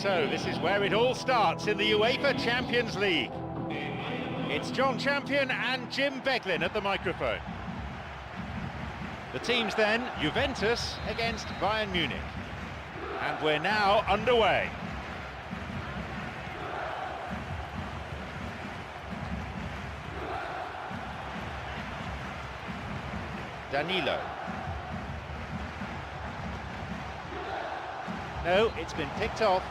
So this is where it all starts in the UEFA Champions League. It's John Champion and Jim Beglin at the microphone. The teams then, Juventus against Bayern Munich. And we're now underway. Danilo. No, it's been picked off.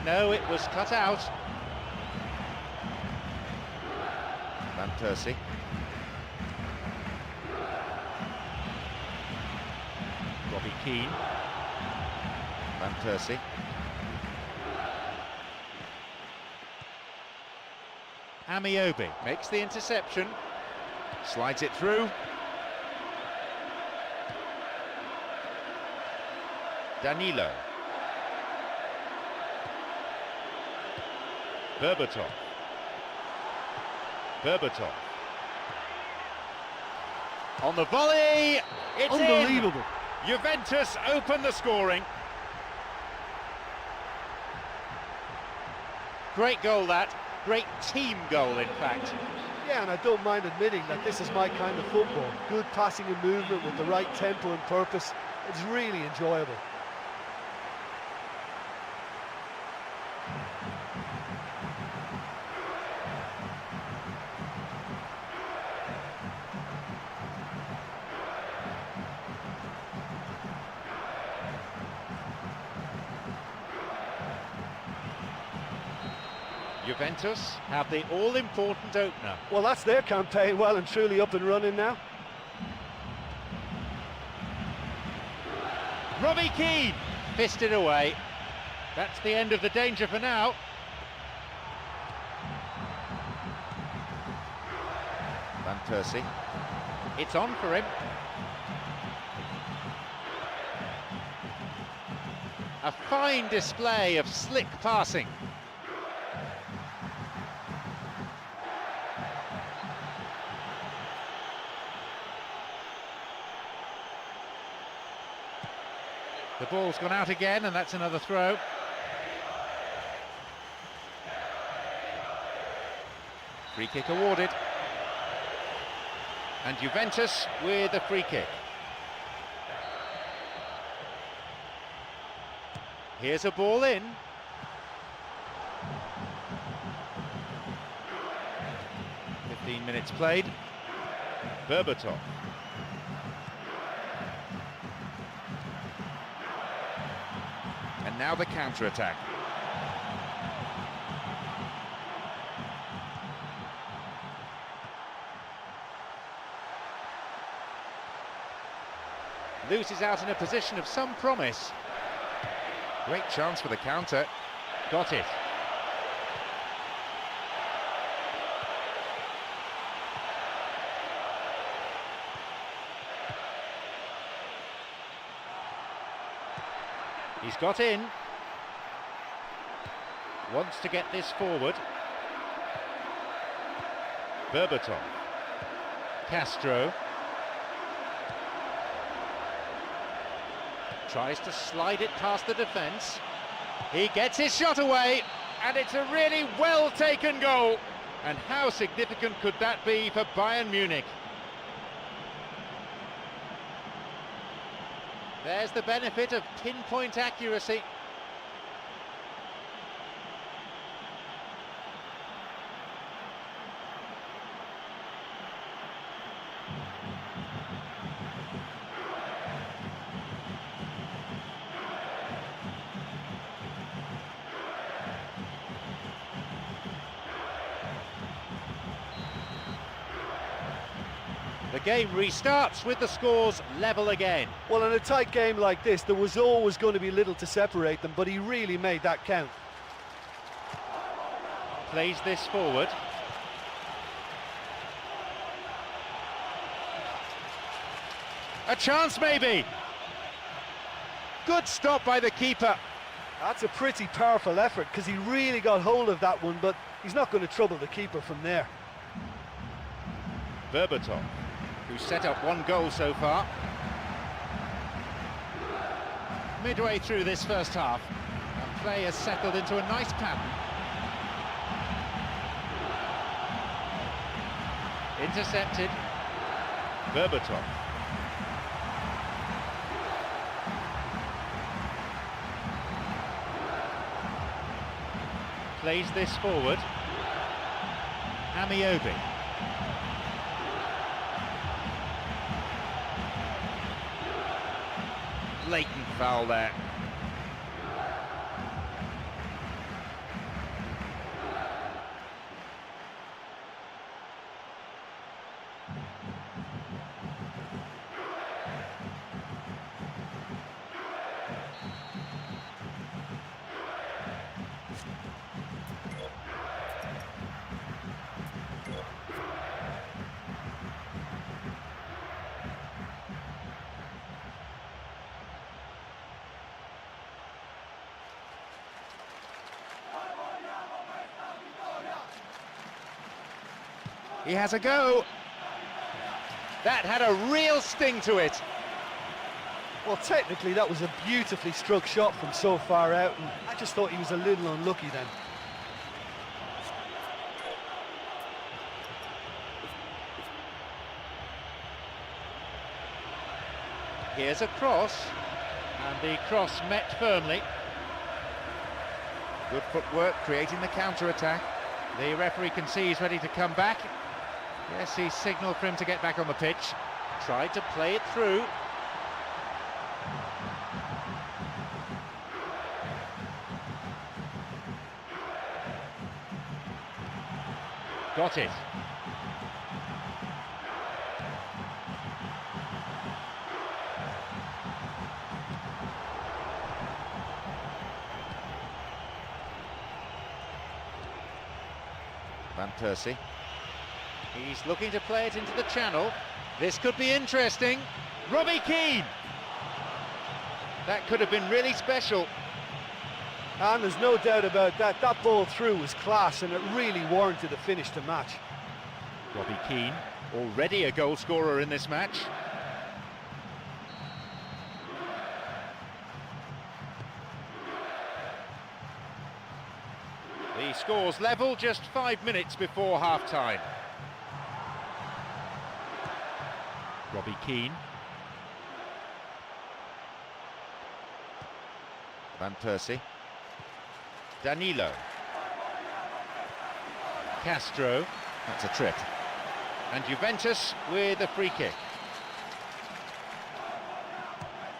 No, it was cut out. Van Persie. Robbie Keane. Van Persie. Amiobi makes the interception. Slides it through. Danilo. Berbatov. Berbatov. On the volley, it's unbelievable. In. Juventus open the scoring. Great goal that. Great team goal, in fact. Yeah, and I don't mind admitting that this is my kind of football. Good passing and movement with the right tempo and purpose. It's really enjoyable. Juventus have the all-important opener. Well, that's their campaign well and truly up and running now. Robbie Keane fisted away. That's the end of the danger for now. Van Persie. It's on for him. A fine display of slick passing. The ball's gone out again, and that's another throw. Free kick awarded. And Juventus with a free kick. Here's a ball in. "15 minutes played. Berbatov. And now the counter-attack. Loses out in a position of some promise. Great chance for the counter. Got it. He's got in. Wants to get this forward. Berbatov. Castro. Tries to slide it past the defence. He gets his shot away, and it's a really well-taken goal. And how significant could that be for Bayern Munich? There's the benefit of pinpoint accuracy. The game restarts with the scores level again. Well, in a tight game like this, there was always going to be little to separate them, but he really made that count. Plays this forward. A chance maybe. Good stop by the keeper. That's a pretty powerful effort, because he really got hold of that one, but he's not going to trouble the keeper from there. Berbatov, who's set up one goal so far. Midway through this first half, and play has settled into a nice pattern. Intercepted. Berbatov. Plays this forward. Amiobi. Blatant foul there. He has a go. That had a real sting to it. Well, technically that was a beautifully struck shot from so far out, and I just thought he was a little unlucky then. Here's a cross, and the cross met firmly. Good footwork, creating the counter-attack. The referee can see he's ready to come back. Yes, he signalled for him to get back on the pitch. Tried to play it through. Got it. Van Persie. He's looking to play it into the channel. This could be interesting. Robbie Keane! That could have been really special. And there's no doubt about that. That ball through was class, and it really warranted a finish to match. Robbie Keane, already a goal scorer in this match. The score's level just 5 minutes before half-time. Robbie Keane. Van Persie. Danilo. Castro. That's a trip. And Juventus with a free kick.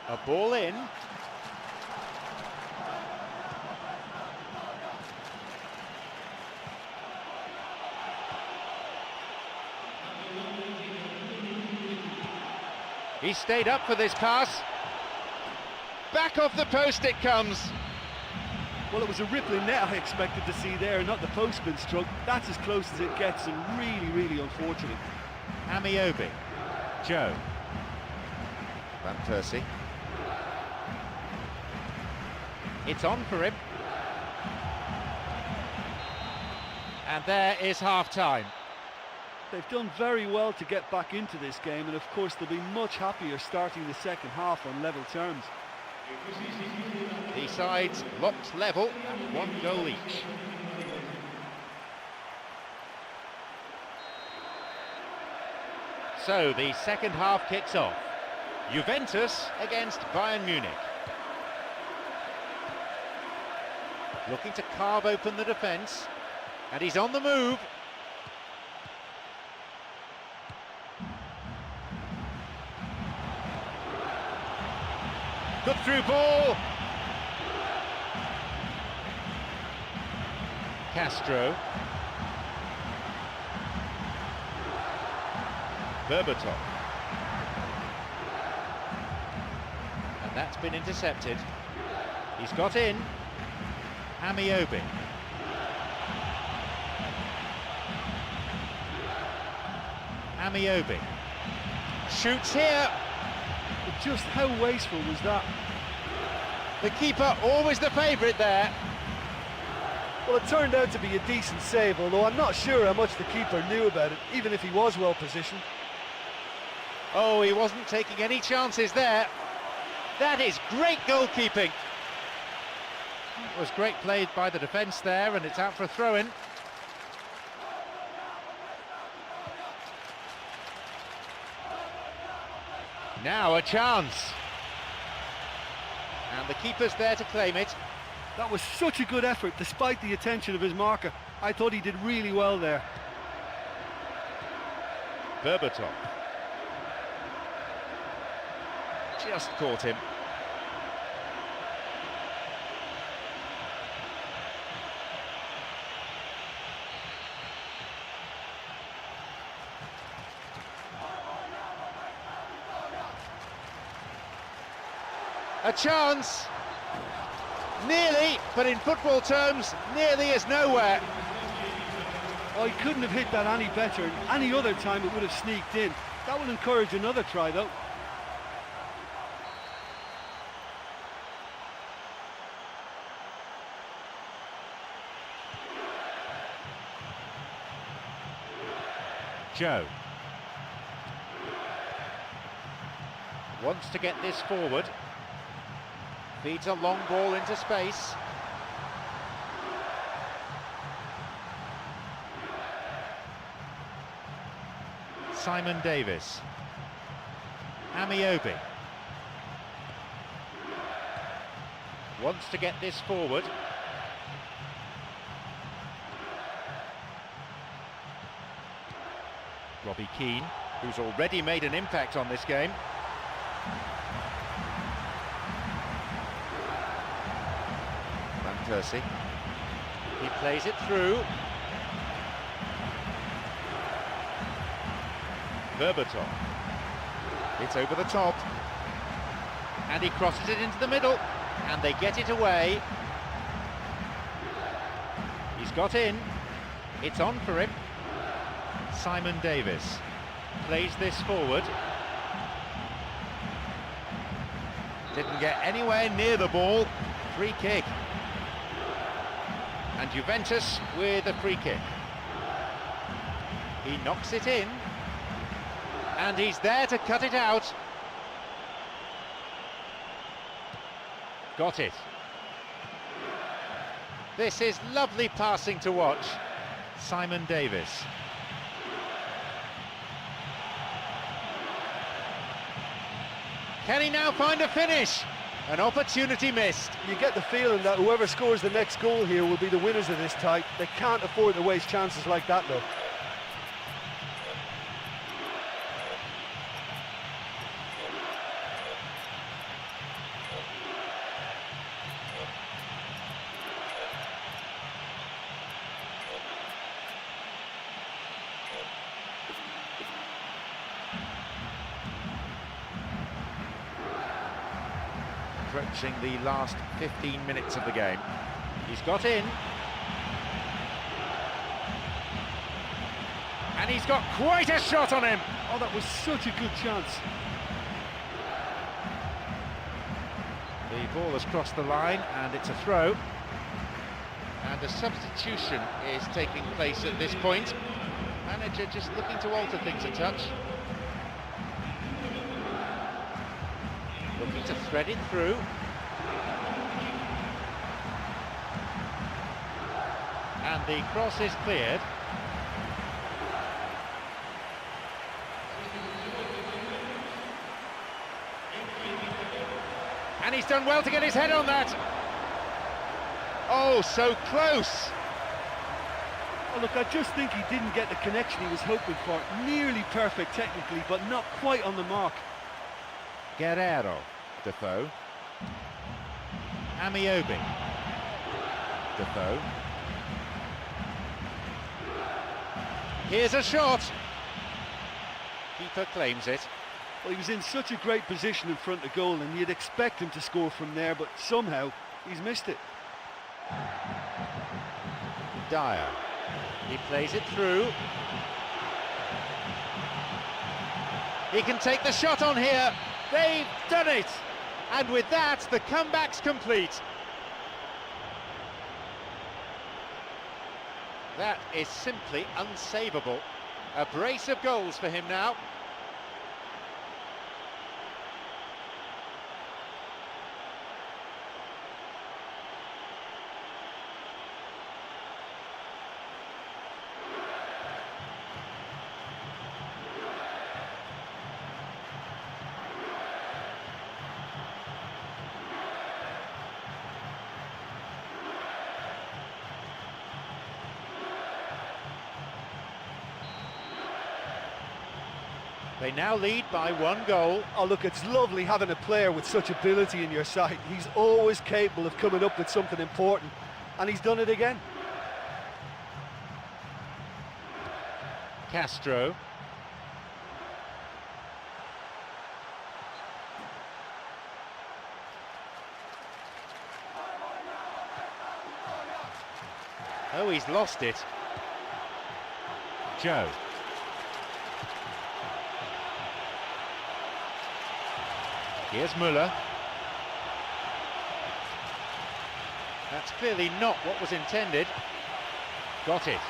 A ball in. He stayed up for this pass. Back off the post it comes. Well, it was a rippling net I expected to see there, not the post been struck. That's as close as it gets, and really, really unfortunate. Amiobi. Joe. Van Persie. It's on for him. And there is half-time. They've done very well to get back into this game, and of course they'll be much happier starting the second half on level terms. The sides locked level at 1 goal each. So the second half kicks off. Juventus against Bayern Munich. Looking to carve open the defence, and he's on the move. Good through ball. Castro. Berbatov. And that's been intercepted. He's got in. Amiobi. Amiobi. Shoots here. But just how wasteful was that? The keeper always the favourite there. Well, it turned out to be a decent save, although I'm not sure how much the keeper knew about it, even if he was well positioned. Oh, he wasn't taking any chances there. That is great goalkeeping. It was great played by the defence there, and it's out for a throw-in. Now a chance. And the keeper's there to claim it. That was such a good effort, despite the attention of his marker. I thought he did really well there. Berbatov. Just caught him. A chance. Nearly, but in football terms, nearly is nowhere. Oh, he couldn't have hit that any better, and any other time it would have sneaked in. That will encourage another try, though. Joe wants to get this forward. Feeds a long ball into space. Simon Davis. Amiobi. Wants to get this forward. Robbie Keane, who's already made an impact on this game. Van Persie. He plays it through. Berbatov. It's over the top. And he crosses it into the middle. And they get it away. He's got in. It's on for him. Simon Davis plays this forward. Didn't get anywhere near the ball. Free kick. And Juventus with a free kick. He knocks it in. And he's there to cut it out. Got it. This is lovely passing to watch. Simon Davis. Can he now find a finish? An opportunity missed. You get the feeling that whoever scores the next goal here will be the winners of this tie. They can't afford to waste chances like that, though. Approaching the last 15 minutes of the game. He's got in. And he's got quite a shot on him. Oh, that was such a good chance. The ball has crossed the line and it's a throw. And a substitution is taking place at this point. Manager just looking to alter things a touch. Looking to thread it through. And the cross is cleared. And he's done well to get his head on that. Oh, so close. Oh, look, I just think he didn't get the connection he was hoping for. Nearly perfect technically, but not quite on the mark. Guerrero, Defoe. Amiobi. Defoe. Here's a shot. Keeper claims it. Well, he was in such a great position in front of goal, and you'd expect him to score from there, but somehow he's missed it. Dyer. He plays it through. He can take the shot on here. They've done it. And with that, the comeback's complete. That is simply unsavable. A brace of goals for him now. They now lead by 1 goal. Oh, look, it's lovely having a player with such ability in your side. He's always capable of coming up with something important, and he's done it again. Castro. Oh, he's lost it. Joe. Here's Müller. That's clearly not what was intended. Got it.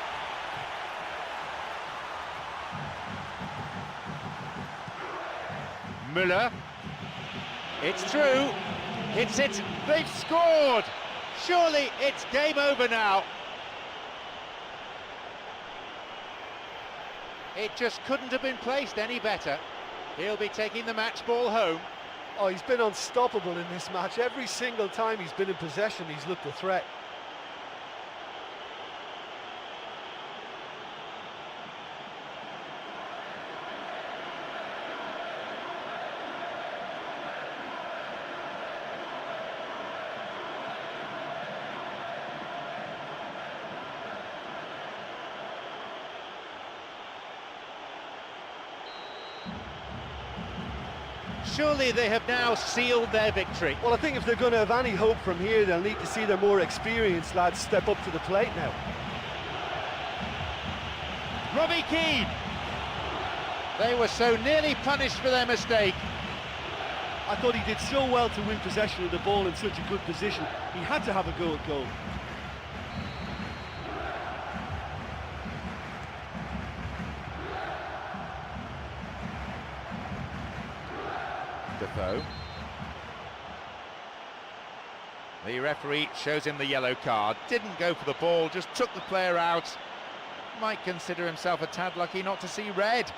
Müller. It's through. Hits it. They've scored. Surely it's game over now. It just couldn't have been placed any better. He'll be taking the match ball home. Oh, he's been unstoppable in this match. Every single time he's been in possession, he's looked a threat. Surely they have now sealed their victory. Well, I think if they're going to have any hope from here, they'll need to see their more experienced lads step up to the plate now. Robbie Keane. They were so nearly punished for their mistake. I thought he did so well to win possession of the ball in such a good position. He had to have a go at goal. Defoe. The referee shows him the yellow card. Didn't go for the ball, just took the player out. Might consider himself a tad lucky not to see red.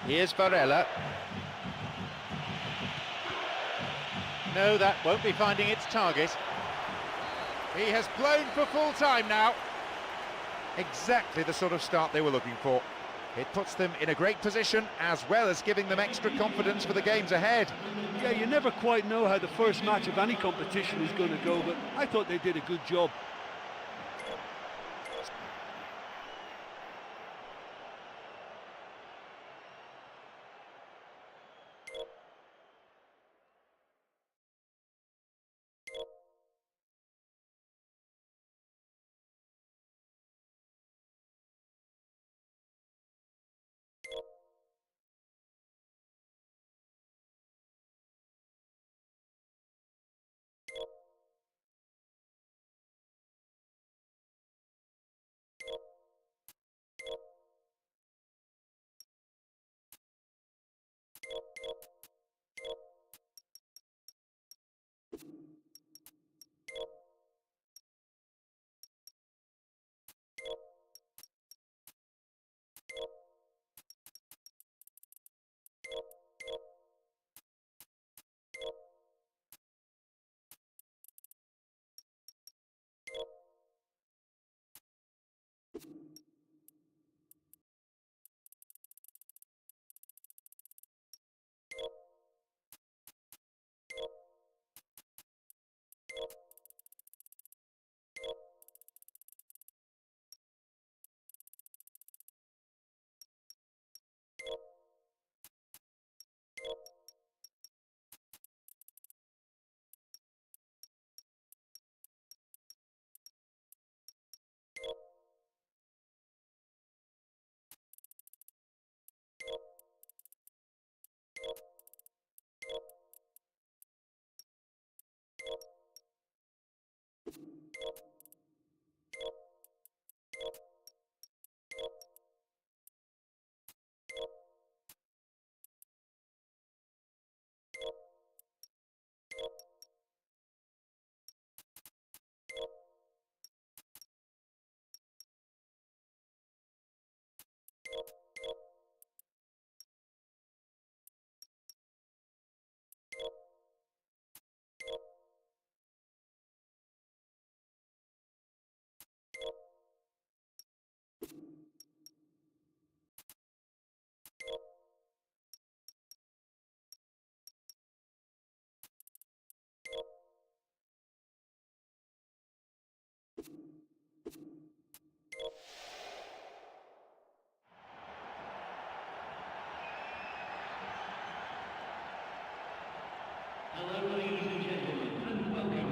Here's Varela. No, that won't be finding its target. He has blown for full time now. Exactly the sort of start they were looking for. It puts them in a great position, as well as giving them extra confidence for the games ahead. Yeah, you never quite know how the first match of any competition is going to go, but I thought they did a good job.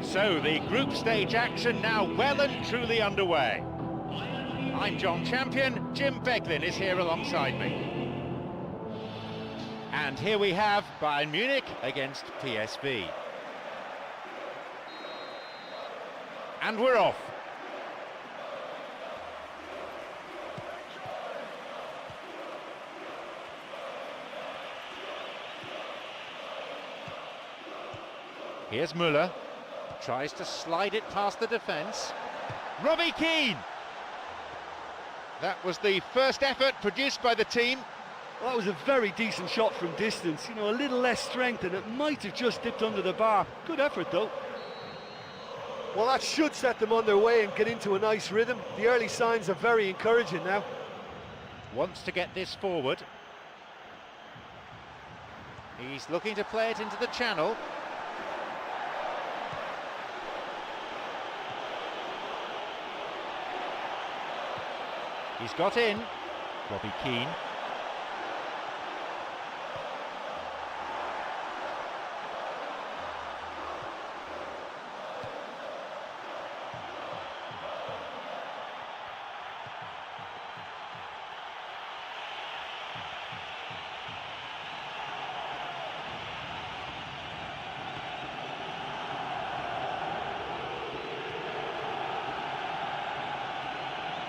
So the group stage action now well and truly underway. I'm John Champion, Jim Beglin is here alongside me. And here we have Bayern Munich against PSV. And we're off. Here's Müller, tries to slide it past the defence. Robbie Keane! That was the first effort produced by the team. Well, that was a very decent shot from distance. You know, a little less strength and it might have just dipped under the bar. Good effort though. Well, that should set them on their way and get into a nice rhythm. The early signs are very encouraging now. Wants to get this forward. He's looking to play it into the channel. He's got in. Robbie Keane.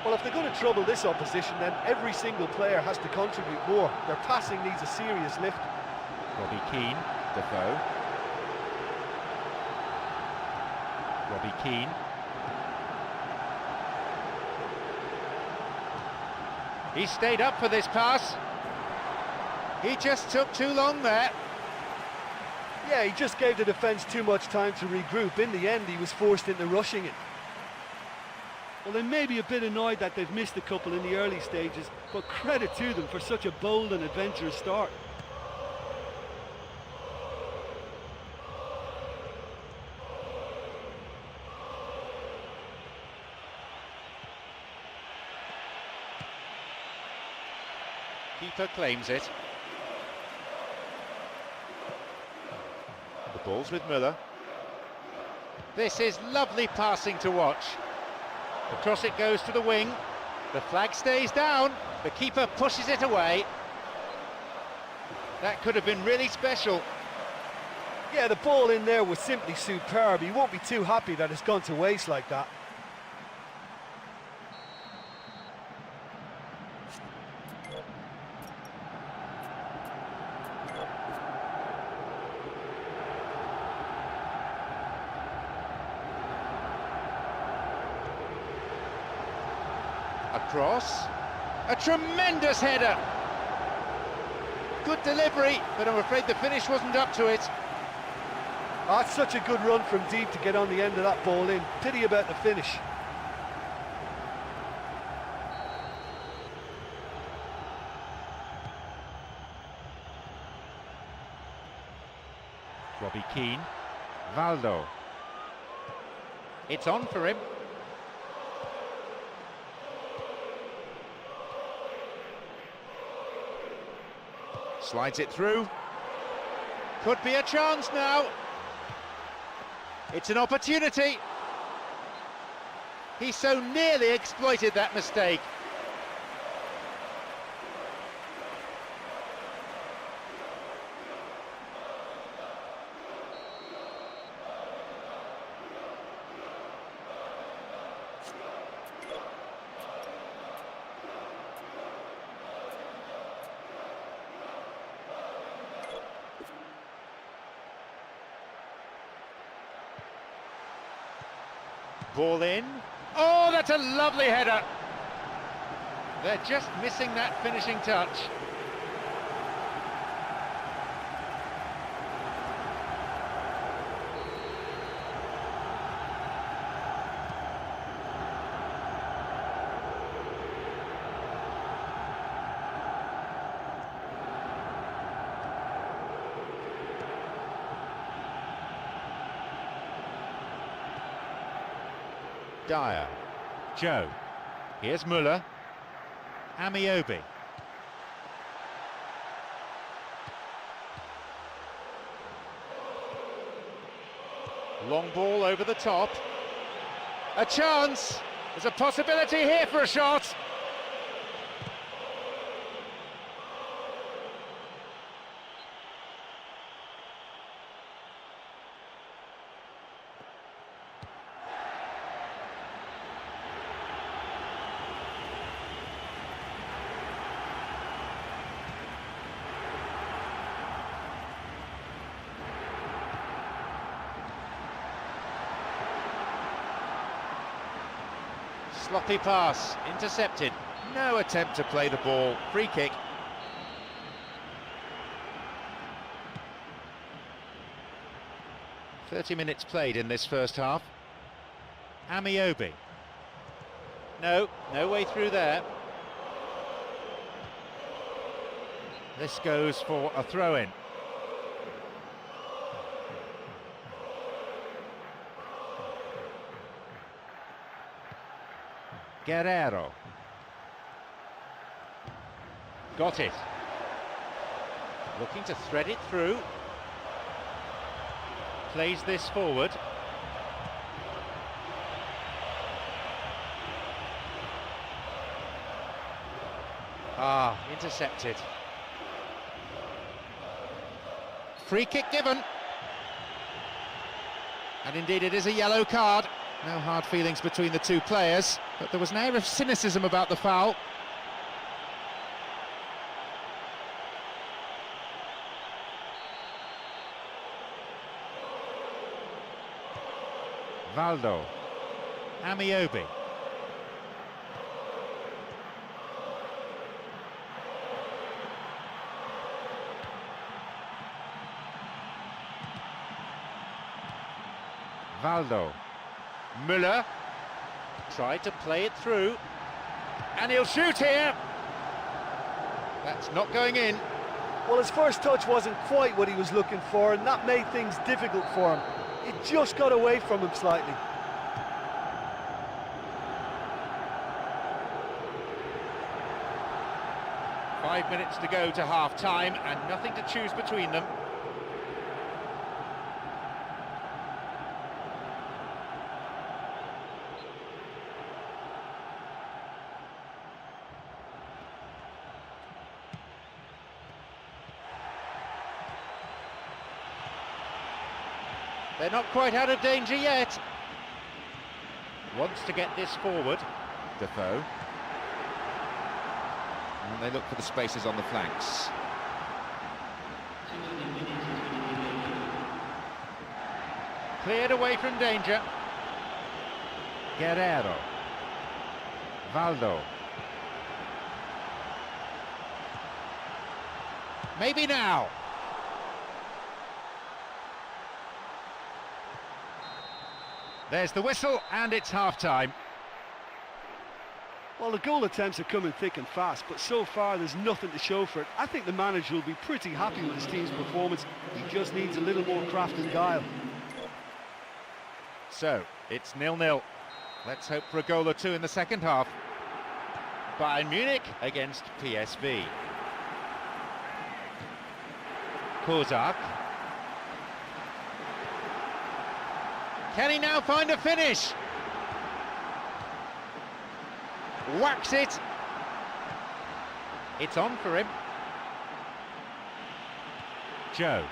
Well, if they're going to trouble this opposition, then every single player has to contribute more. Their passing needs a serious lift. Robbie Keane, Defoe. Robbie Keane. He stayed up for this pass. He just took too long there. Yeah, he just gave the defence too much time to regroup. In the end, he was forced into rushing it. Well, they may be a bit annoyed that they've missed a couple in the early stages, but credit to them for such a bold and adventurous start. Keeper claims it. The ball's with Müller. This is lovely passing to watch. Across it goes to the wing. The flag stays down. The keeper pushes it away. That could have been really special. Yeah, the ball in there was simply superb. He won't be too happy that it's gone to waste like that. Across, a tremendous header. Good delivery, but I'm afraid the finish wasn't up to it. That's such a good run from deep to get on the end of that ball in. Pity about the finish. Robbie Keane, Valdo. It's on for him. Slides it through. Could be a chance now. It's an opportunity. He so nearly exploited that mistake. Ball in. Oh, that's a lovely header. They're just missing that finishing touch. Dyer, Joe, here's Müller, Amiobi. Long ball over the top. A chance! There's a possibility here for a shot! Sloppy pass, intercepted. No attempt to play the ball. Free kick. "30 minutes played in this first half. Amiobi. No way through there. This goes for a throw-in. Guerrero. Got it. Looking to thread it through. Plays this forward. Intercepted. Free kick given. And indeed it is a yellow card. No hard feelings between the two players, but there was an air of cynicism about the foul. Valdo. Amiobi. Valdo. Müller tried to play it through, and he'll shoot here. That's not going in. Well, his first touch wasn't quite what he was looking for, and that made things difficult for him. It just got away from him slightly. Five minutes to go to half-time, and nothing to choose between them. They're not quite out of danger yet. Wants to get this forward. Defoe. And they look for the spaces on the flanks. Cleared away from danger. Guerrero. Valdo. Maybe now. There's the whistle, and it's half-time. Well, the goal attempts are coming thick and fast, but so far there's nothing to show for it. I think the manager will be pretty happy with his team's performance. He just needs a little more craft and guile. So, it's 0-0. Let's hope for a goal or two in the second half. Bayern Munich against PSV. Kozak. Can he now find a finish? Whacks it. It's on for him. Joe.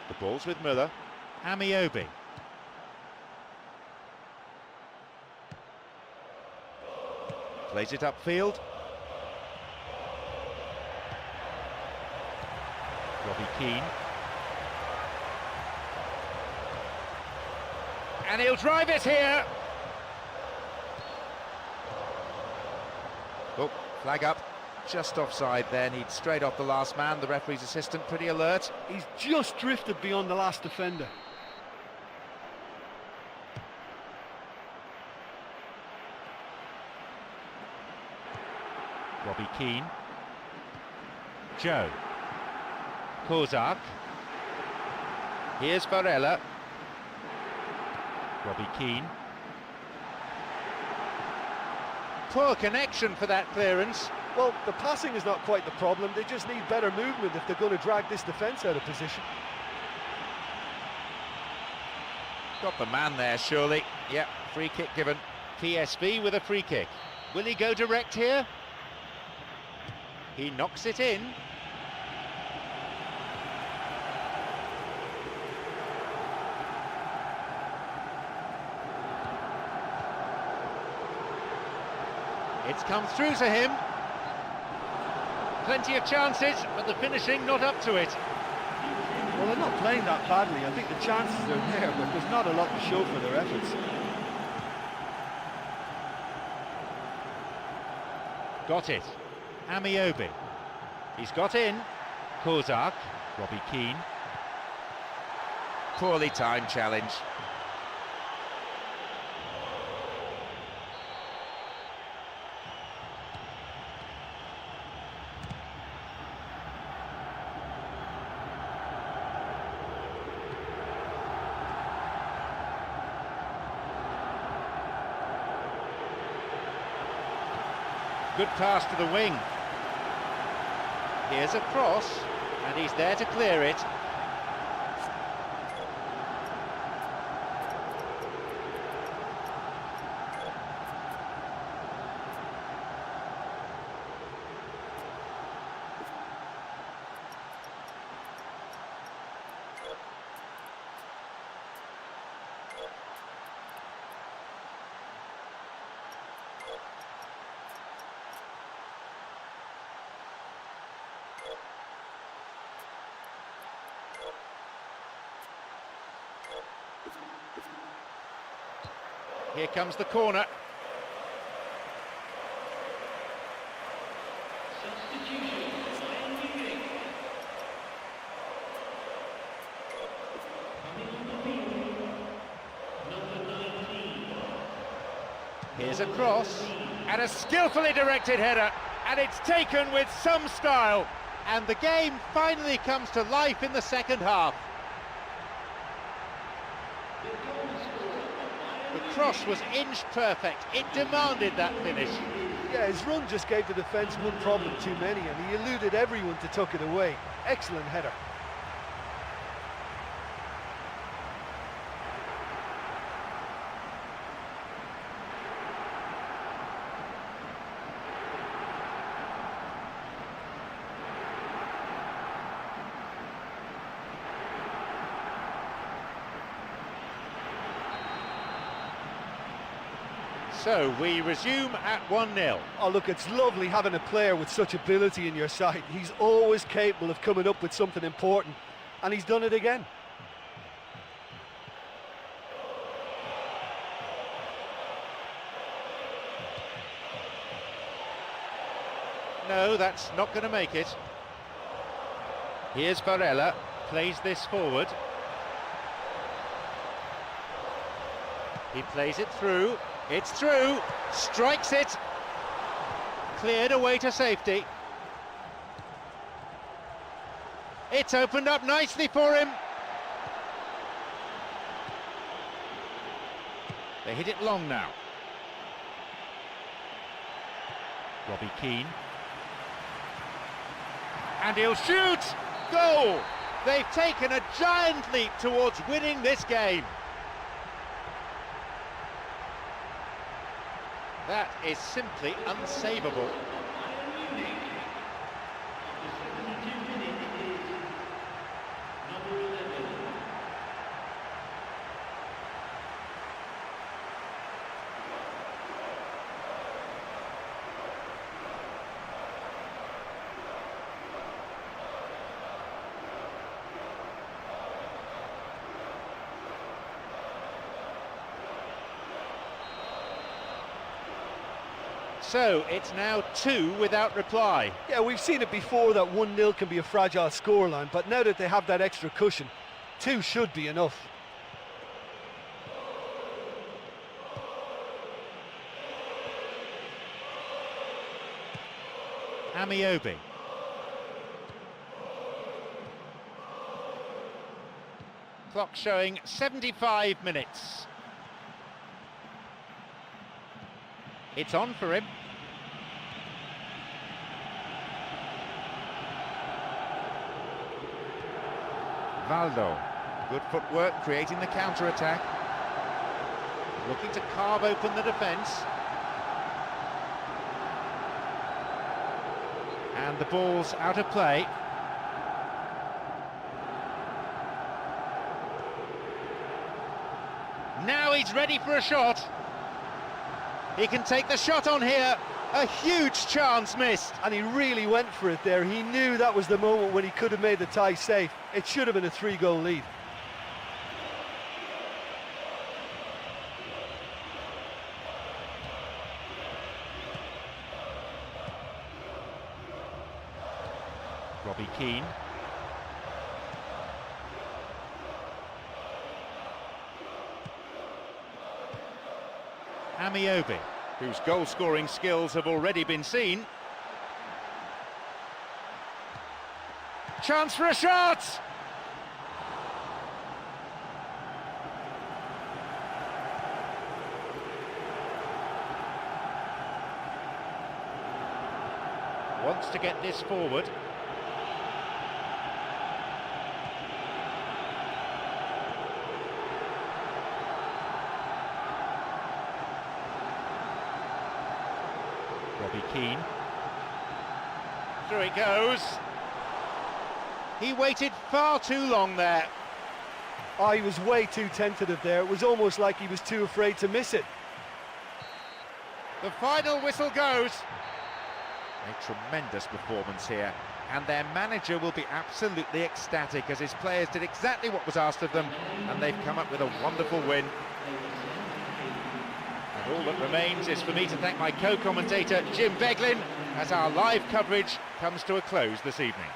The ball's with Müller. Amiobi. Plays it upfield. Robbie Keane. And he'll drive it here. Oh, flag up. Just offside then. He'd straight off the last man. The referee's assistant pretty alert. He's just drifted beyond the last defender. Robbie Keane. Joe. Kozak. Here's Varela. Robbie Keane. Poor connection for that clearance. Well, the passing is not quite the problem. They just need better movement if they're going to drag this defence out of position. Got the man there, surely. Yep, free kick given. PSV with a free kick. Will he go direct here? He knocks it in. It's come through to him. Plenty of chances, but the finishing not up to it. Well, they're not playing that badly. I think the chances are there, but there's not a lot to show for their efforts. Got it. Amiobi. He's got in. Kozak. Robbie Keane. Poorly timed challenge. Good pass to the wing. Here's a cross, and he's there to clear it. Here comes the corner. Here's a cross, and a skillfully directed header, and it's taken with some style. And the game finally comes to life in the second half. The cross was inch perfect. It demanded that finish. Yeah, his run just gave the defence one problem too many, and he eluded everyone to tuck it away. Excellent header. So we resume at 1-0. Oh, look, it's lovely having a player with such ability in your side. He's always capable of coming up with something important, and he's done it again. No, that's not going to make it. Here's Varela, plays this forward. He plays it through. It's through, strikes it, cleared away to safety. It's opened up nicely for him. They hit it long now. Robbie Keane. And he'll shoot! Goal! They've taken a giant leap towards winning this game. That is simply unsavable. So it's now 2 without reply. Yeah, we've seen it before that 1-0 can be a fragile scoreline, but now that they have that extra cushion, 2 should be enough. Amiobi. Clock showing 75 minutes. It's on for him. Valdo. Good footwork, creating the counter-attack. Looking to carve open the defence. And the ball's out of play. Now he's ready for a shot. He can take the shot on here. A huge chance missed. And he really went for it there. He knew that was the moment when he could have made the tie safe. It should have been a 3-goal lead. Robbie Keane. Amiobi, whose goal-scoring skills have already been seen. Chance for a shot! Wants to get this forward. Robbie Keane. Through it goes. He waited far too long there. Oh, he was way too tentative there. It was almost like he was too afraid to miss it. The final whistle goes. A tremendous performance here, and their manager will be absolutely ecstatic as his players did exactly what was asked of them, and they've come up with a wonderful win. And all that remains is for me to thank my co-commentator Jim Beglin as our live coverage comes to a close this evening.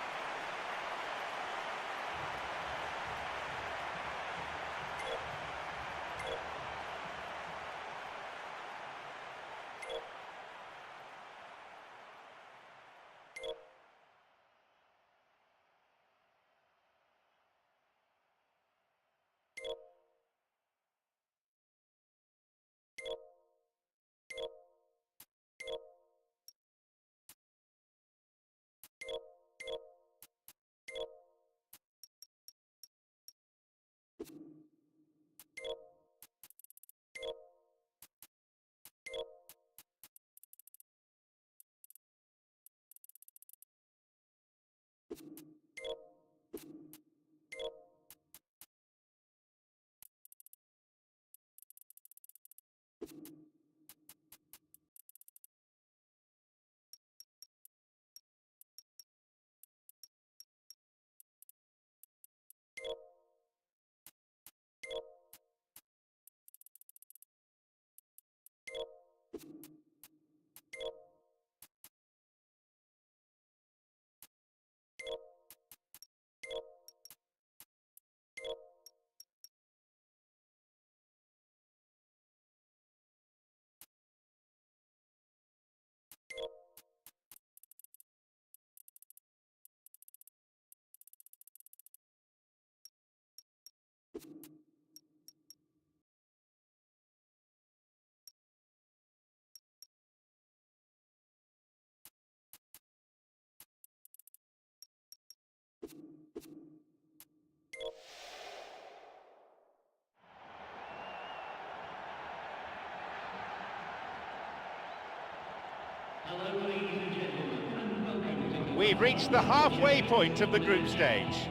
We've reached the halfway point of the group stage.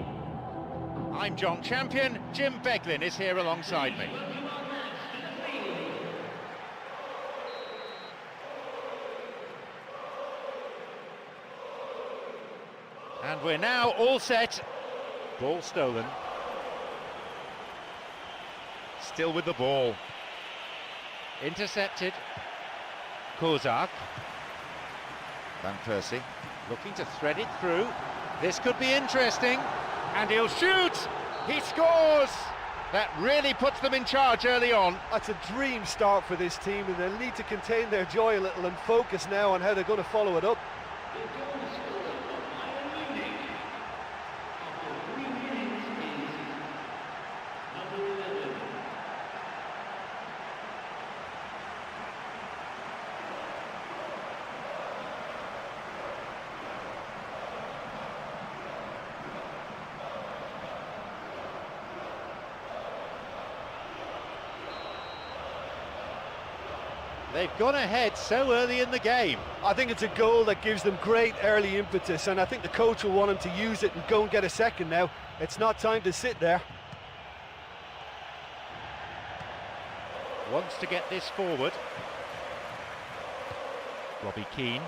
I'm John Champion, Jim Beglin is here alongside me. And we're now all set. Ball stolen. Still with the ball. Intercepted. Kozak. Van Persie looking to thread it through. This could be interesting. And he'll shoot! He scores! That really puts them in charge early on. That's a dream start for this team, and they'll need to contain their joy a little and focus now on how they're going to follow it up. They've gone ahead so early in the game. I think it's a goal that gives them great early impetus, and I think the coach will want him to use it and go and get a second now. It's not time to sit there. Wants to get this forward. Robbie Keane.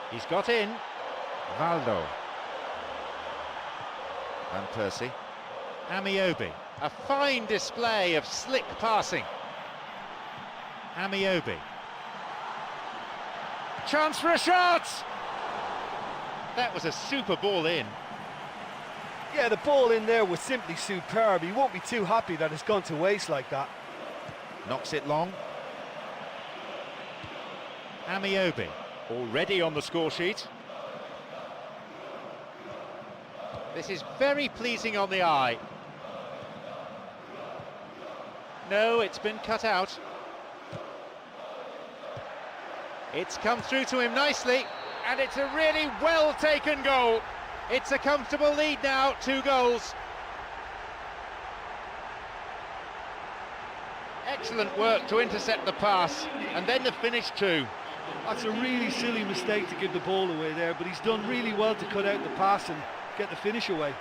He's got in. Valdo. Van Persie. Amiobi. A fine display of slick passing. Amiobi. Chance for a shot! That was a super ball in. Yeah, the ball in there was simply superb. He won't be too happy that it's gone to waste like that. Knocks it long. Amiobi. Already on the score sheet. This is very pleasing on the eye. No, it's been cut out. It's come through to him nicely, and it's a really well-taken goal. It's a comfortable lead now, 2 goals. Excellent work to intercept the pass, and then the finish too. That's a really silly mistake to give the ball away there, but he's done really well to cut out the pass and get the finish away.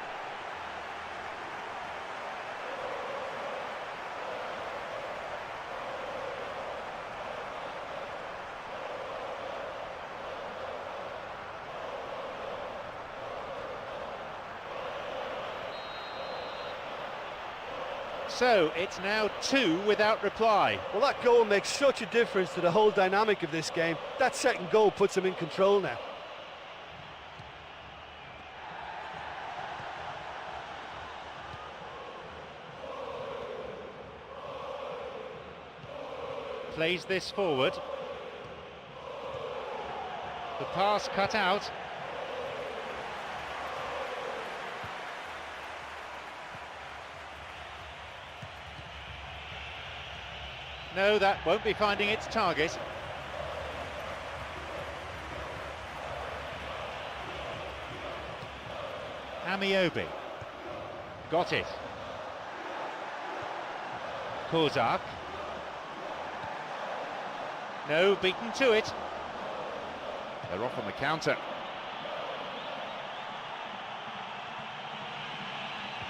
So it's now 2 without reply. Well, that goal makes such a difference to the whole dynamic of this game. That second goal puts them in control now. Plays this forward. The pass cut out. No, that won't be finding its target. Amiobi. Got it. Kozak. No, beaten to it. They're off on the counter.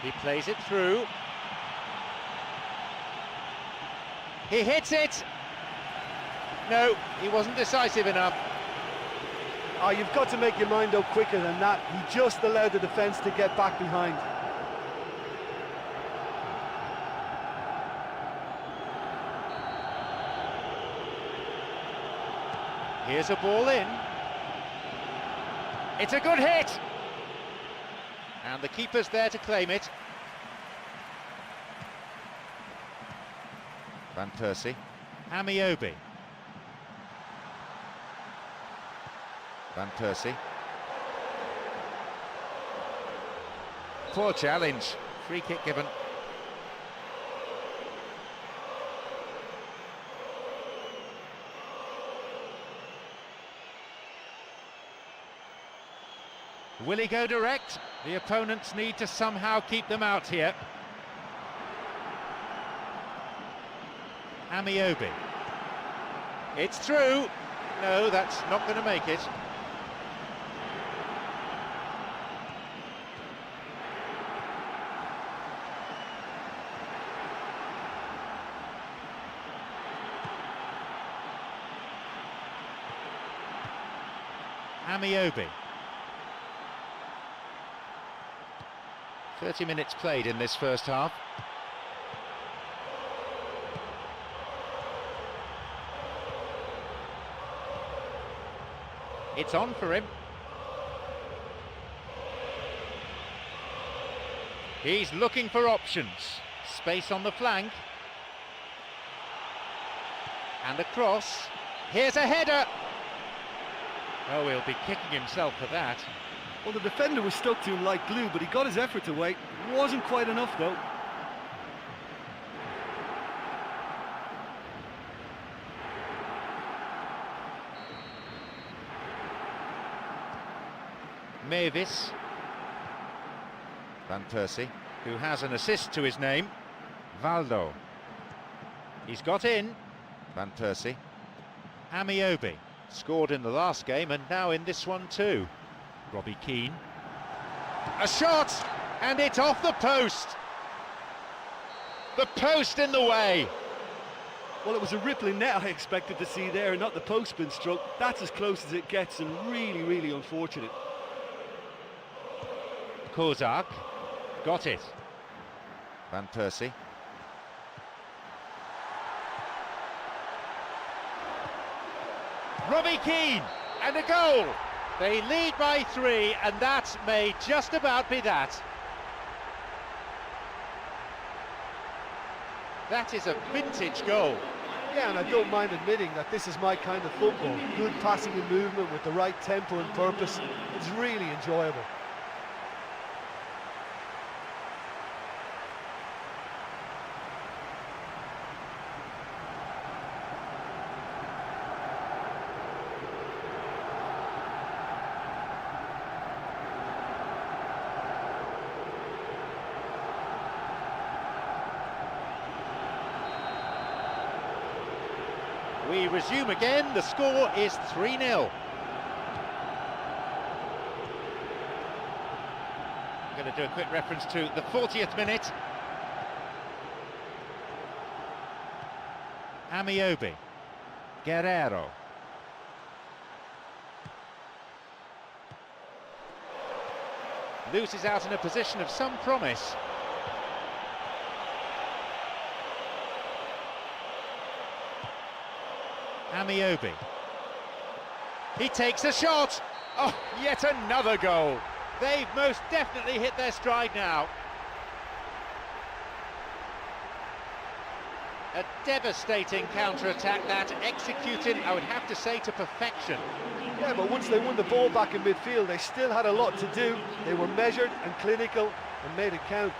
He plays it through. He hits it! No, he wasn't decisive enough. Oh, you've got to make your mind up quicker than that. He just allowed the defence to get back behind. Here's a ball in. It's a good hit! And the keeper's there to claim it. Van Persie. Amiobi. Van Persie. Poor challenge. Free kick given. Will he go direct? The opponents need to somehow keep them out here. Amiobi. It's through. No, that's not going to make it. Amiobi. 30 minutes played in this first half. It's on for him. He's looking for options. Space on the flank. And a cross. Here's a header. Oh, he'll be kicking himself for that. Well, the defender was stuck to him like glue, but he got his effort away. Wasn't quite enough, though. Mavis. Van Persie, who has an assist to his name. Valdo. He's got in. Van Persie. Amiobi. Scored in the last game and now in this one too. Robbie Keane. A shot! And it's off the post! The post in the way! Well, it was a rippling net I expected to see there, not the post being struck. That's as close as it gets and really, really unfortunate. Kozak. Got it. Van Persie. Robbie Keane, and a goal! They lead by 3, and that may just about be that. That is a vintage goal. Yeah, and I don't mind admitting that this is my kind of football. Good passing and movement with the right tempo and purpose. It's really enjoyable. We resume again, the score is 3-0. I'm going to do a quick reference to the 40th minute. Amiobi. Guerrero. Loses out in a position of some promise. Amiobi. He takes a shot! Oh, yet another goal! They've most definitely hit their stride now. A devastating counter-attack that, executed, I would have to say, to perfection. Yeah, but once they won the ball back in midfield, they still had a lot to do. They were measured and clinical and made it count.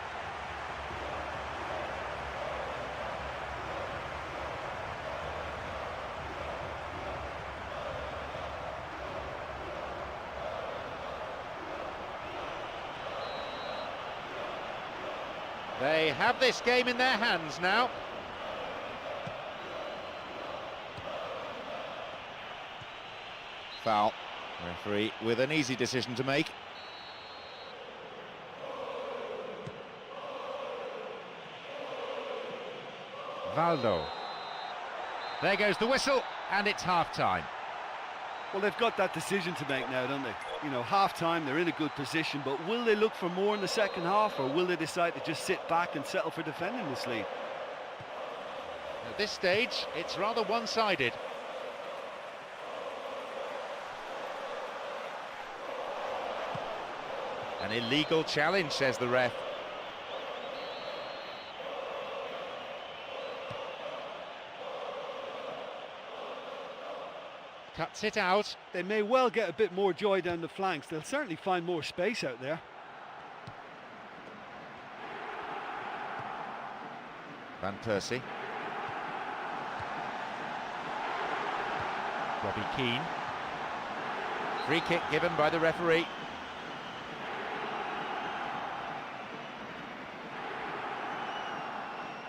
They have this game in their hands now. Foul. Referee with an easy decision to make. Valdo. There goes the whistle, and it's half-time. Well, they've got that decision to make now, don't they? You know, half-time, they're in a good position, but will they look for more in the second half, or will they decide to just sit back and settle for defending this lead? At this stage, it's rather one-sided. An illegal challenge, says the ref. Cuts it out. They may well get a bit more joy down the flanks. They'll certainly find more space out there. Van Persie. Robbie Keane. Free kick given by the referee.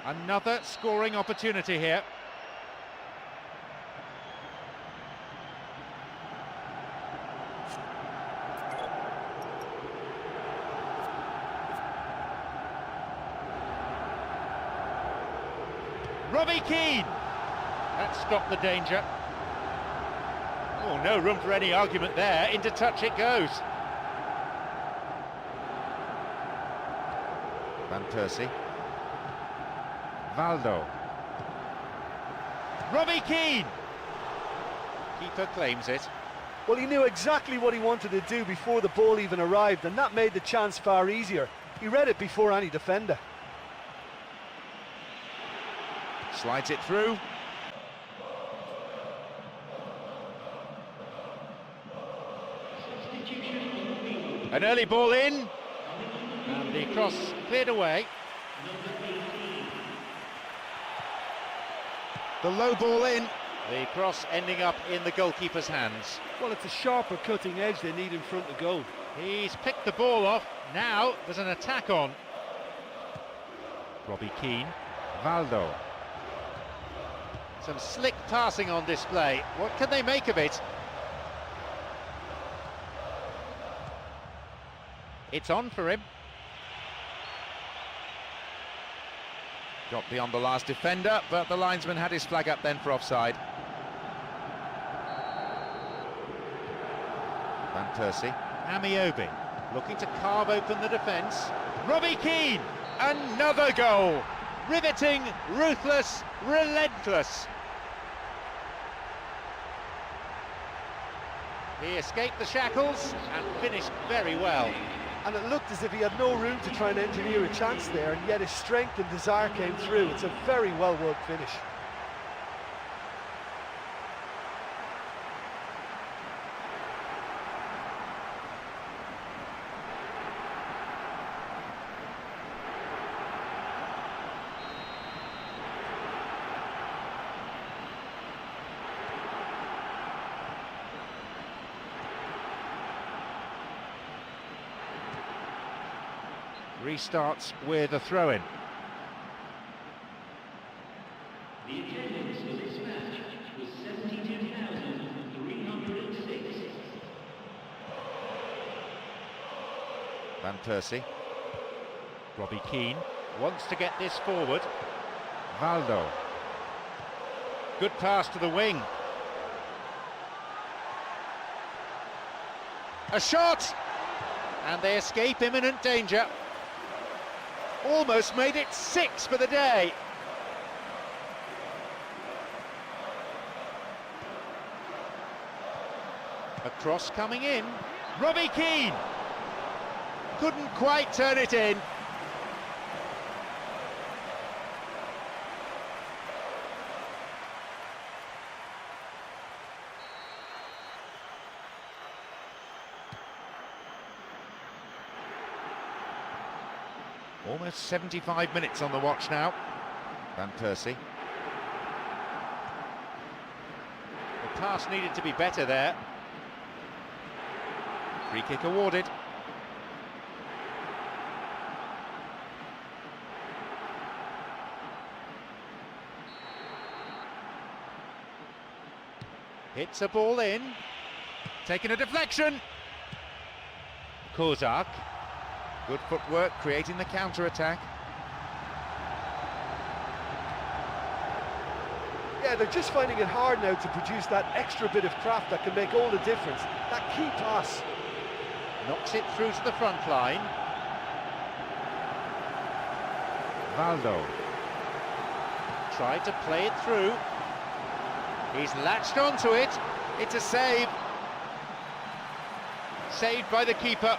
Another scoring opportunity here. Robbie Keane! That stopped the danger. Oh, no room for any argument there. Into touch it goes. Van Persie. Valdo. Robbie Keane! Keeper claims it. Well, he knew exactly what he wanted to do before the ball even arrived, and that made the chance far easier. He read it before any defender. Slides it through. An early ball in. And the cross cleared away. The low ball in. The cross ending up in the goalkeeper's hands. Well, it's a sharper cutting edge they need in front of goal. He's picked the ball off. Now there's an attack on. Robbie Keane. Valdo. Some slick passing on display. What can they make of it? It's on for him. Got beyond the last defender, but the linesman had his flag up then for offside. Van Persie. Amiobi looking to carve open the defence. Robbie Keane, another goal. Riveting, ruthless, relentless. He escaped the shackles and finished very well. And it looked as if he had no room to try and engineer a chance there, and yet his strength and desire came through. It's a very well-worked finish. Restarts with a throw-in. The attendance for this match was 72,306. Van Persie. Robbie Keane wants to get this forward. Valdo. Good pass to the wing. A shot! And they escape imminent danger. Almost made it 6 for the day. A cross coming in. Robbie Keane couldn't quite turn it in. Almost 75 minutes on the watch now. Van Persie. The pass needed to be better there. Free kick awarded. Hits a ball in. Taking a deflection. Kozak. Good footwork, creating the counter-attack. Yeah, they're just finding it hard now to produce that extra bit of craft that can make all the difference. That key pass. Knocks it through to the front line. Valdo. Tried to play it through. He's latched onto it. It's a save. Saved by the keeper.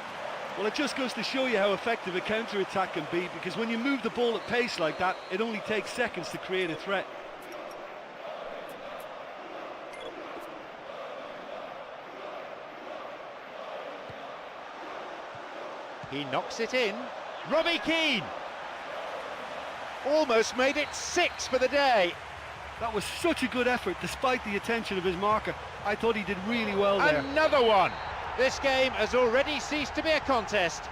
Well, it just goes to show you how effective a counter-attack can be, because when you move the ball at pace like that, it only takes seconds to create a threat. He knocks it in. Robbie Keane! Almost made it 6 for the day. That was such a good effort, despite the attention of his marker. I thought he did really well there. Another one! This game has already ceased to be a contest.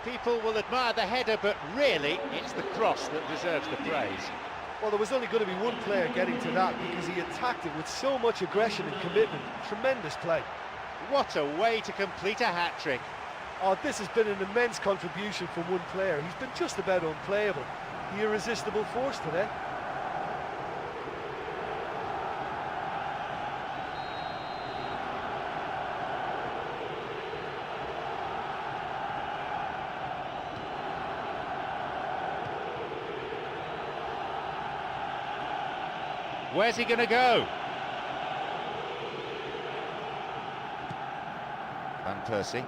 People will admire the header, but really, it's the cross that deserves the praise. Well, there was only going to be one player getting to that, because he attacked it with so much aggression and commitment. Tremendous play. What a way to complete a hat-trick. Oh, this has been an immense contribution from one player. He's been just about unplayable. The irresistible force today. Where's he going to go? Van Persie.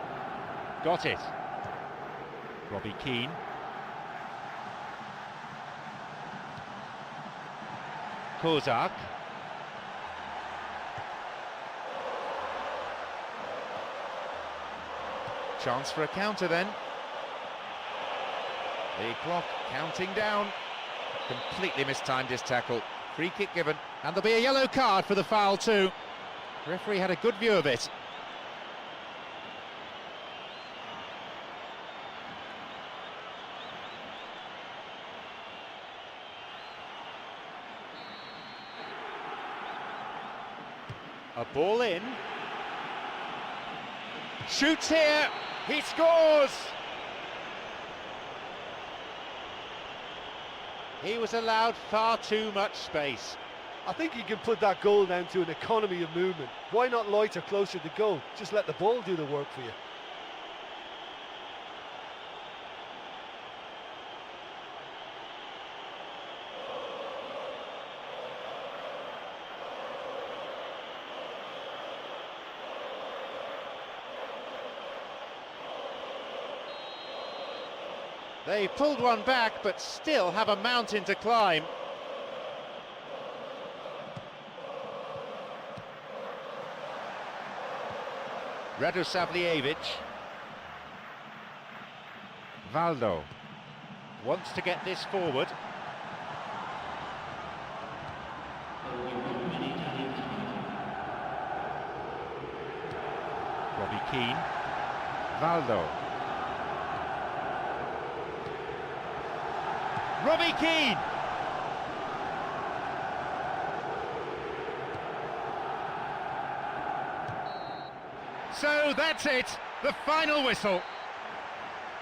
Got it. Robbie Keane. Kozak. Chance for a counter then. The clock counting down. Completely mistimed his tackle. Free kick given, and there'll be a yellow card for the foul too. The referee had a good view of it. A ball in. Shoots here. He scores. He was allowed far too much space. I think you can put that goal down to an economy of movement. Why not loiter closer to goal? Just let the ball do the work for you. They pulled one back, but still have a mountain to climb. Radosavljevic. Valdo wants to get this forward. Robbie Keane. Valdo. Robbie Keane! So that's it, the final whistle.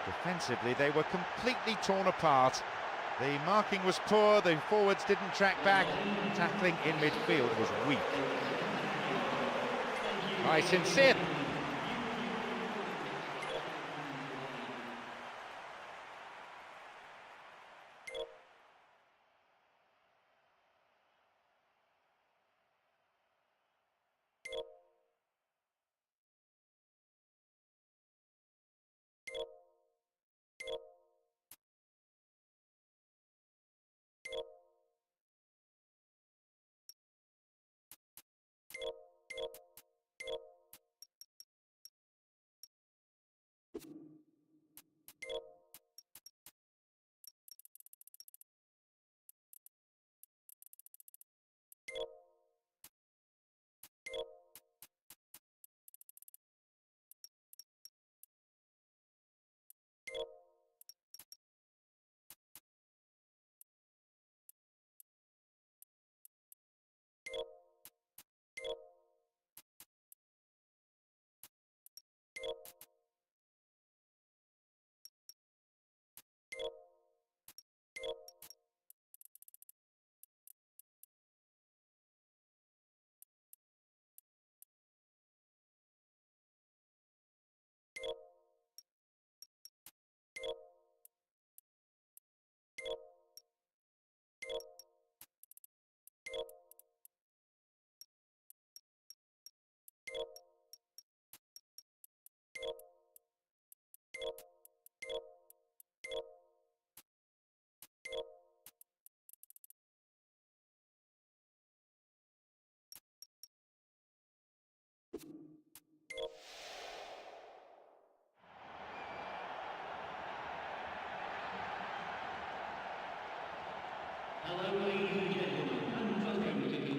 Defensively, they were completely torn apart. The marking was poor, the forwards didn't track back. Tackling in midfield was weak. My sincere...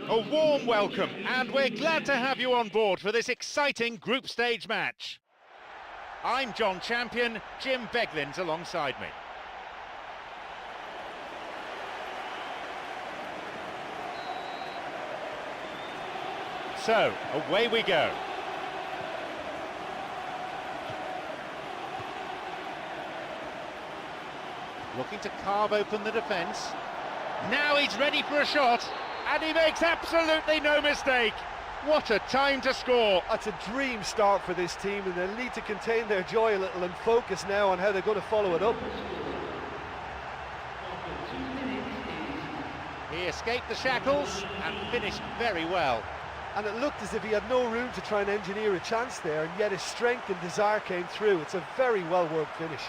A warm welcome, and we're glad to have you on board for this exciting group stage match. I'm John Champion, Jim Beglin's alongside me. So, away we go. Looking to carve open the defence. Now he's ready for a shot. And he makes absolutely no mistake. What a time to score. That's a dream start for this team, and they'll need to contain their joy a little and focus now on how they're going to follow it up. He escaped the shackles and finished very well. And it looked as if he had no room to try and engineer a chance there, and yet his strength and desire came through. It's a very well-worked finish.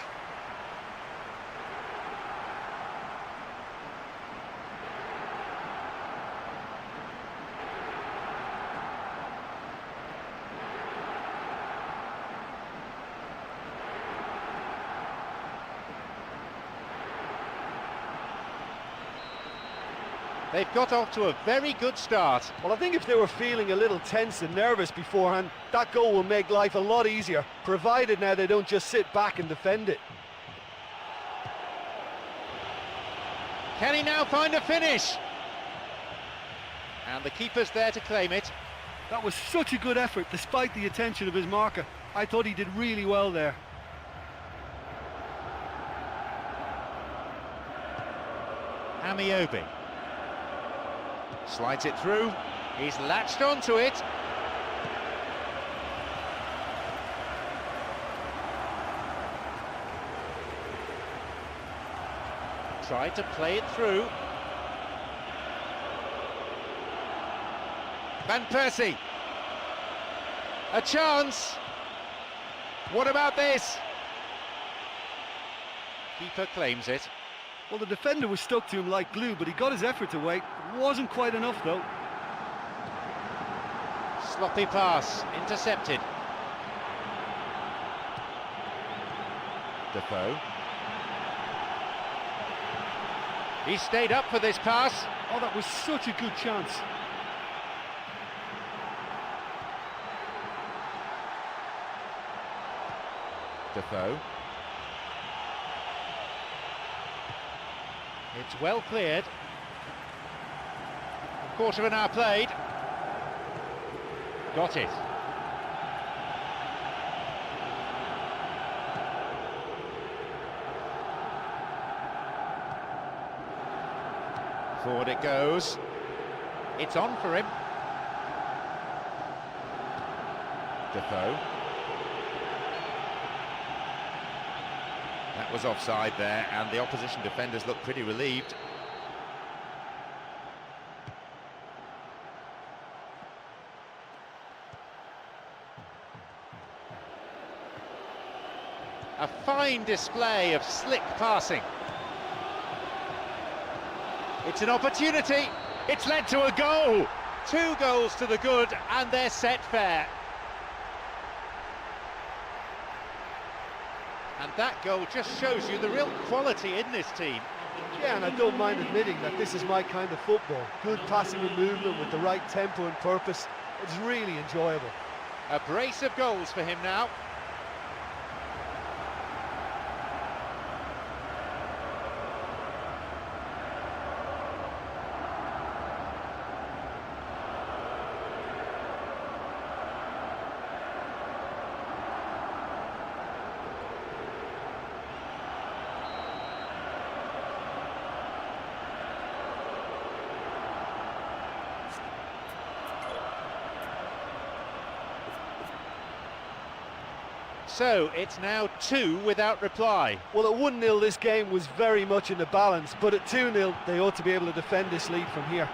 They've got off to a very good start. Well, I think if they were feeling a little tense and nervous beforehand, that goal will make life a lot easier, provided now they don't just sit back and defend it. Can he now find a finish? And the keeper's there to claim it. That was such a good effort, despite the attention of his marker. I thought he did really well there. Amiobi slides it through. He's latched onto it. Tried to play it through. Van Persie. A chance. What about this? Keeper claims it. Well, the defender was stuck to him like glue, but he got his effort away. It wasn't quite enough, though. Sloppy pass, intercepted. Defoe. He stayed up for this pass. Oh, that was such a good chance. Defoe. It's well cleared. A quarter of an hour played. Got it. Forward it goes. It's on for him. Defoe. That was offside there, and the opposition defenders look pretty relieved. A fine display of slick passing. It's an opportunity. It's led to a goal. 2 goals to the good, and they're set fair. And that goal just shows you the real quality in this team. Yeah, and I don't mind admitting that this is my kind of football. Good passing and movement with the right tempo and purpose. It's really enjoyable. A brace of goals for him now. So it's now 2 without reply. Well, at 1-0 this game was very much in the balance, but at 2-0 they ought to be able to defend this lead from here.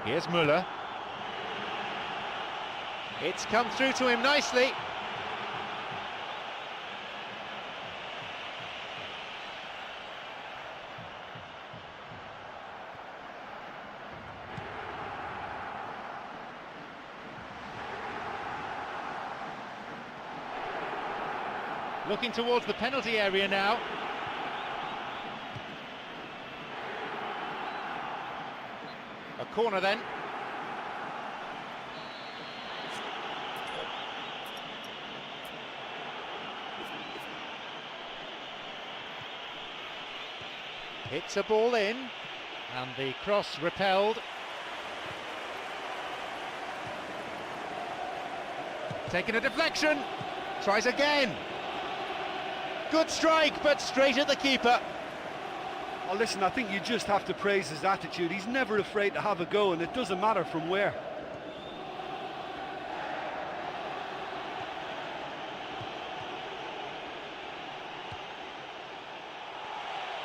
Here's Müller. It's come through to him nicely. Looking towards the penalty area now. A corner then. Hits a ball in, and the cross repelled. Taking a deflection, tries again. Good strike, but straight at the keeper. Oh, listen, I think you just have to praise his attitude. He's never afraid to have a go, and it doesn't matter from where.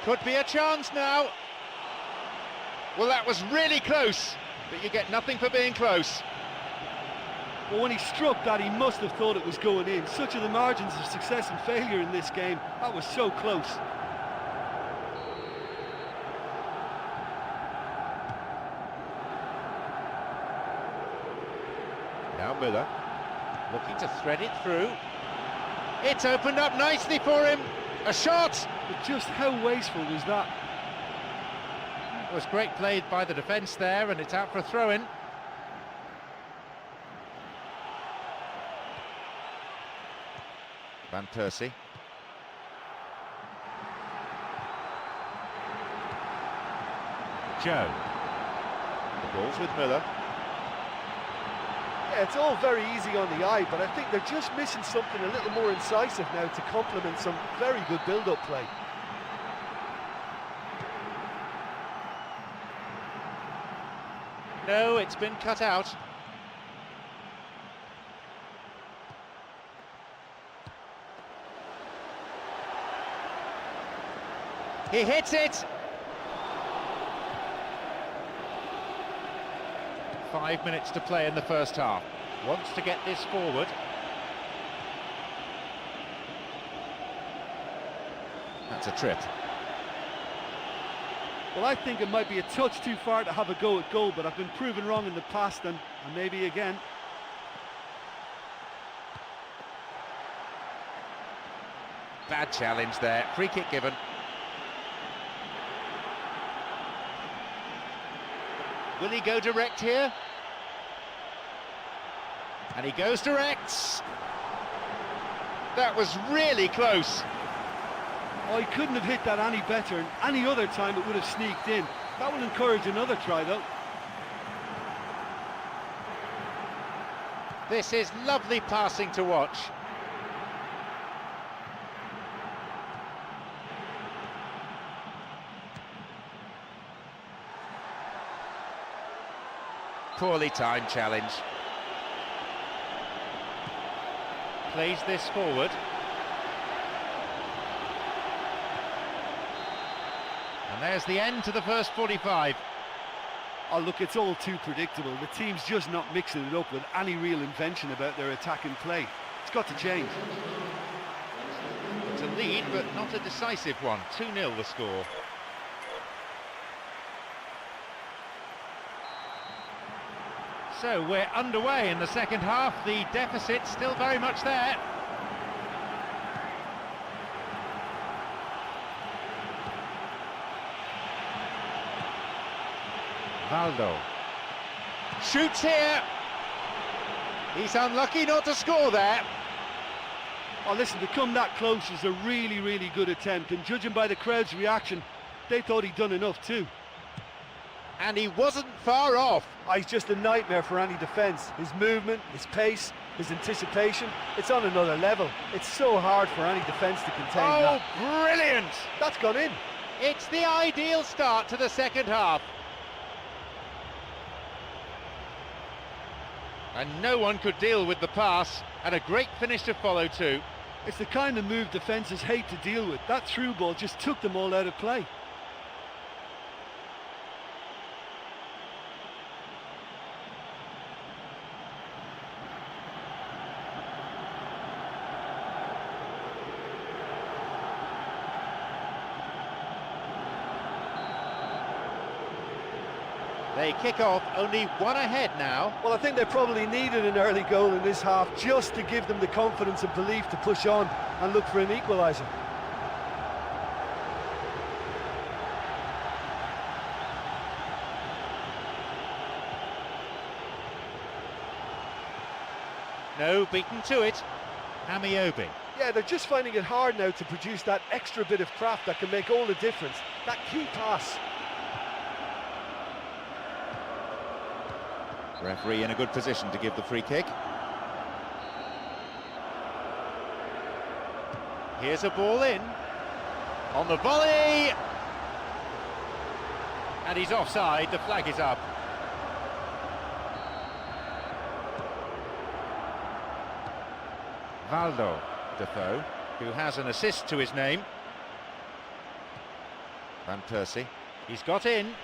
Could be a chance now. Well, that was really close, but you get nothing for being close. Well, when he struck that, he must have thought it was going in. Such are the margins of success and failure in this game. That was so close. Müller, looking to thread it through. It's opened up nicely for him. A shot! But just how wasteful was that? It was great play by the defence there, and it's out for a throw-in. Van Persie. Joe. The ball's with Müller. Yeah, it's all very easy on the eye, but I think they're just missing something a little more incisive now to complement some very good build-up play. No, it's been cut out. He hits it! 5 minutes to play in the first half. Wants to get this forward. That's a trip. Well, I think it might be a touch too far to have a go at goal, but I've been proven wrong in the past, and maybe again. Bad challenge there. Free kick given. Will he go direct here? And he goes direct. That was really close. Oh, he couldn't have hit that any better, and any other time it would have sneaked in. That will encourage another try, though. This is lovely passing to watch. Poorly timed challenge. Plays this forward. And there's the end to the first 45. Oh, look, it's all too predictable. The team's just not mixing it up with any real invention about their attacking play. It's got to change. It's a lead, but not a decisive one. 2-0 the score. So we're underway in the second half. The deficit still very much there. Valdo shoots here. He's unlucky not to score there. Oh, listen, to come that close is a really, really good attempt, and judging by the crowd's reaction, they thought he'd done enough too. And he wasn't far off. Oh, he's just a nightmare for any defence. His movement, his pace, his anticipation, it's on another level. It's so hard for any defence to contain that. Oh, brilliant! That's gone in. It's the ideal start to the second half. And no one could deal with the pass, and a great finish to follow too. It's the kind of move defences hate to deal with. That through ball just took them all out of play. They kick off only one ahead now. Well, I think they probably needed an early goal in this half just to give them the confidence and belief to push on and look for an equaliser. No, beaten to it. Amiobi. Yeah, they're just finding it hard now to produce that extra bit of craft that can make all the difference. That key pass. Referee in a good position to give the free kick. Here's a ball in. On the volley! And he's offside, the flag is up. Valdo, Defoe, who has an assist to his name. Van Persie, he's got in.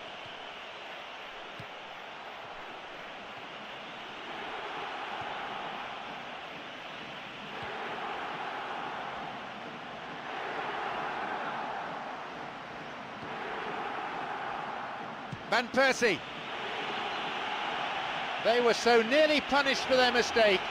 Van Persie. They were so nearly punished for their mistake.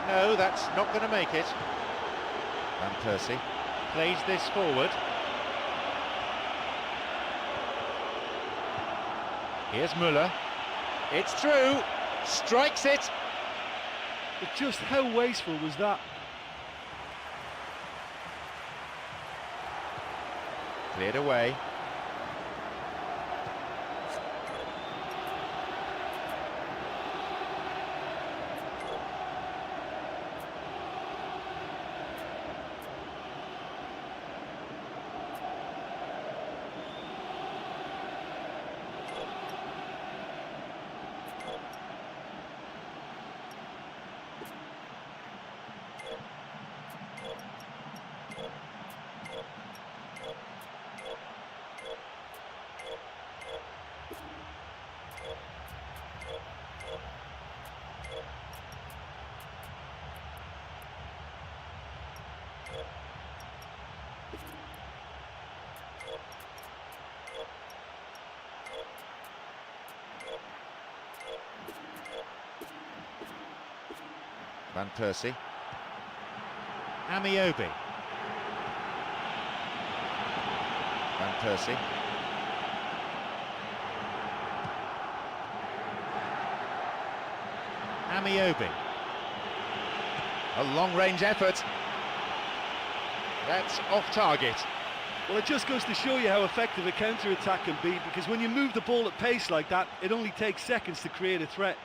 No, that's not going to make it. Van Persie plays this forward. Here's Müller. It's through. Strikes it. But just how wasteful was that? Cleared away. Van Persie. Amiobi. Van Persie. Amiobi. A long-range effort. That's off target. Well, it just goes to show you how effective a counter-attack can be, because when you move the ball at pace like that, it only takes seconds to create a threat.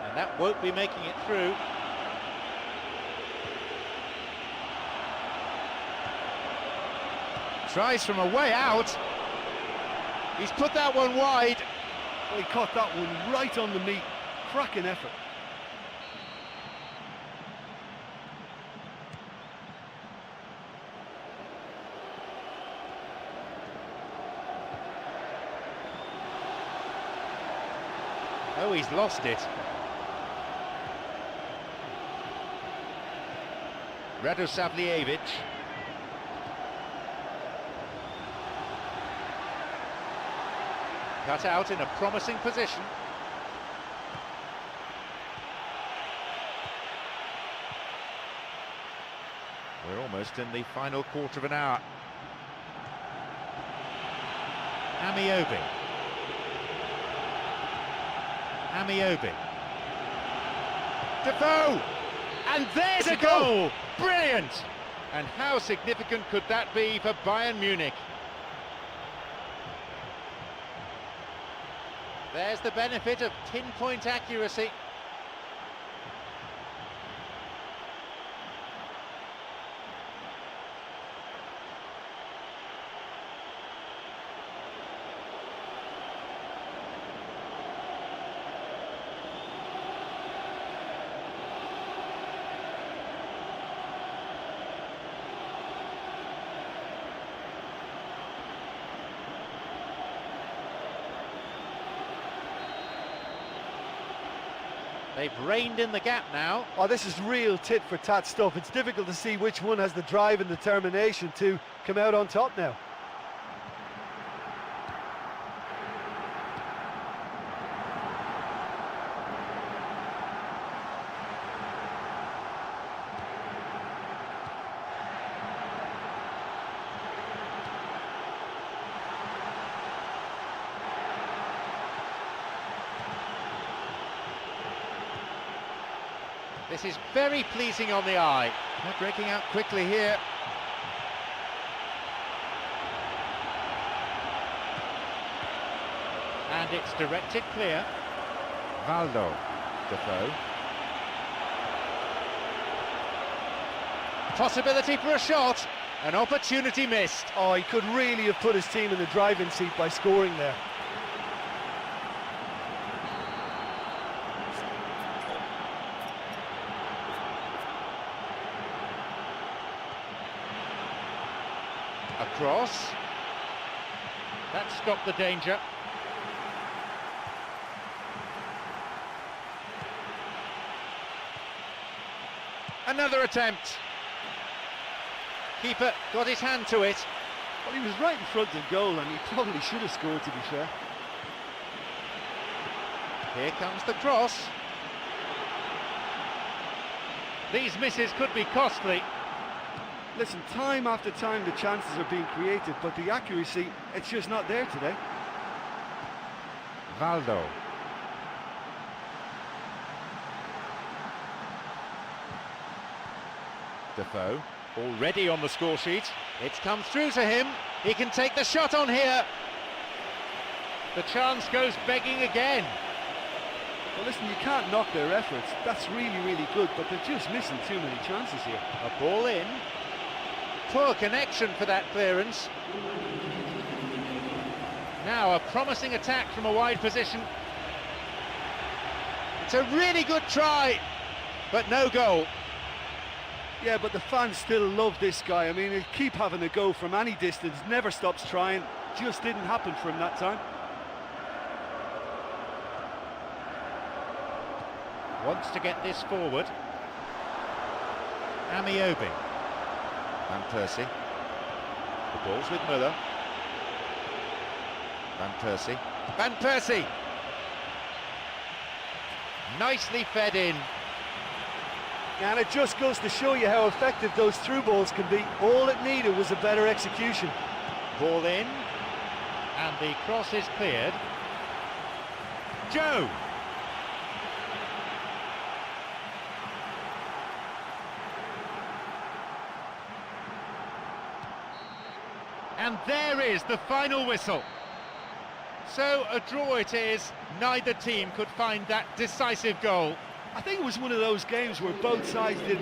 And that won't be making it through. Tries from a way out. He's put that one wide. Well, he caught that one right on the meat. Cracking effort. Oh, he's lost it. Radosavljevic. Cut out in a promising position. We're almost in the final quarter of an hour. Amiobi. Amiobi. Defoe! And there's a goal! Brilliant! And how significant could that be for Bayern Munich? There's the benefit of pinpoint accuracy. They've reined in the gap now. Oh, this is real tit-for-tat stuff. It's difficult to see which one has the drive and determination to come out on top now. This is very pleasing on the eye. They're breaking out quickly here. And it's directed clear. Valdo. Defoe. Possibility for a shot, an opportunity missed. Oh, he could really have put his team in the driving seat by scoring there. Across. That stopped the danger. Another attempt. Keeper got his hand to it. Well, he was right in front of goal and he probably should have scored, to be fair. Here comes the cross. These misses could be costly. Listen, time after time the chances are being created, but the accuracy, it's just not there today. Valdo. Defoe, already on the score sheet. It's come through to him. He can take the shot on here. The chance goes begging again. Well, listen, you can't knock their efforts. That's really, really good, but they're just missing too many chances here. A ball in. Poor connection for that clearance. Now a promising attack from a wide position. It's a really good try, but no goal. Yeah, but the fans still love this guy. I mean, he'll keep having a go from any distance, never stops trying. Just didn't happen for him that time. Wants to get this forward. Amiobi. Van Persie. The ball's with Müller. Van Persie. Van Persie! Nicely fed in. And it just goes to show you how effective those through balls can be. All it needed was a better execution. Ball in. And the cross is cleared. Joe! And there is the final whistle. So a draw it is. Neither team could find that decisive goal. I think it was one of those games where both sides did.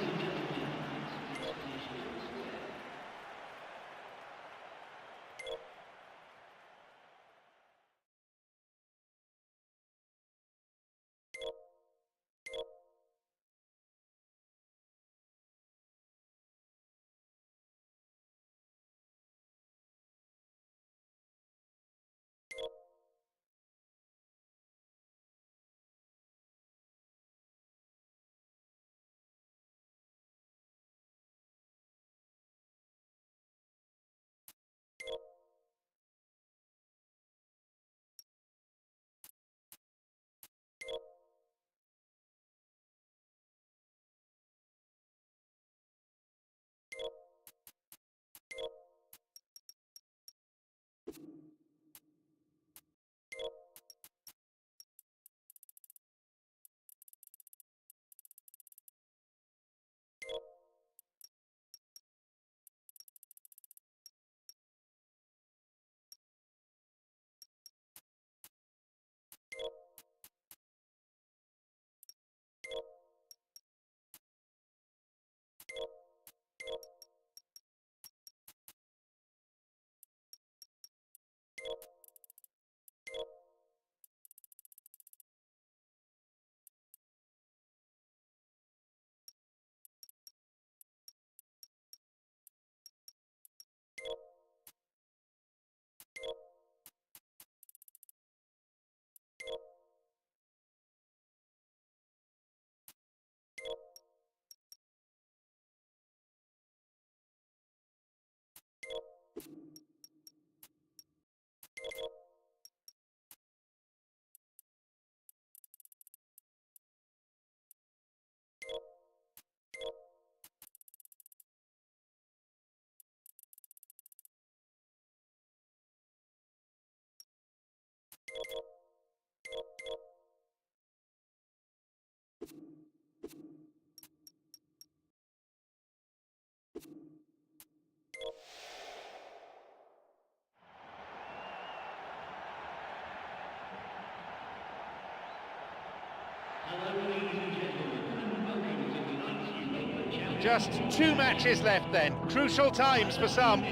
Hello, ladies and gentlemen, and welcome to tonight's UEFA Champions Just 2 matches left then, crucial times for some.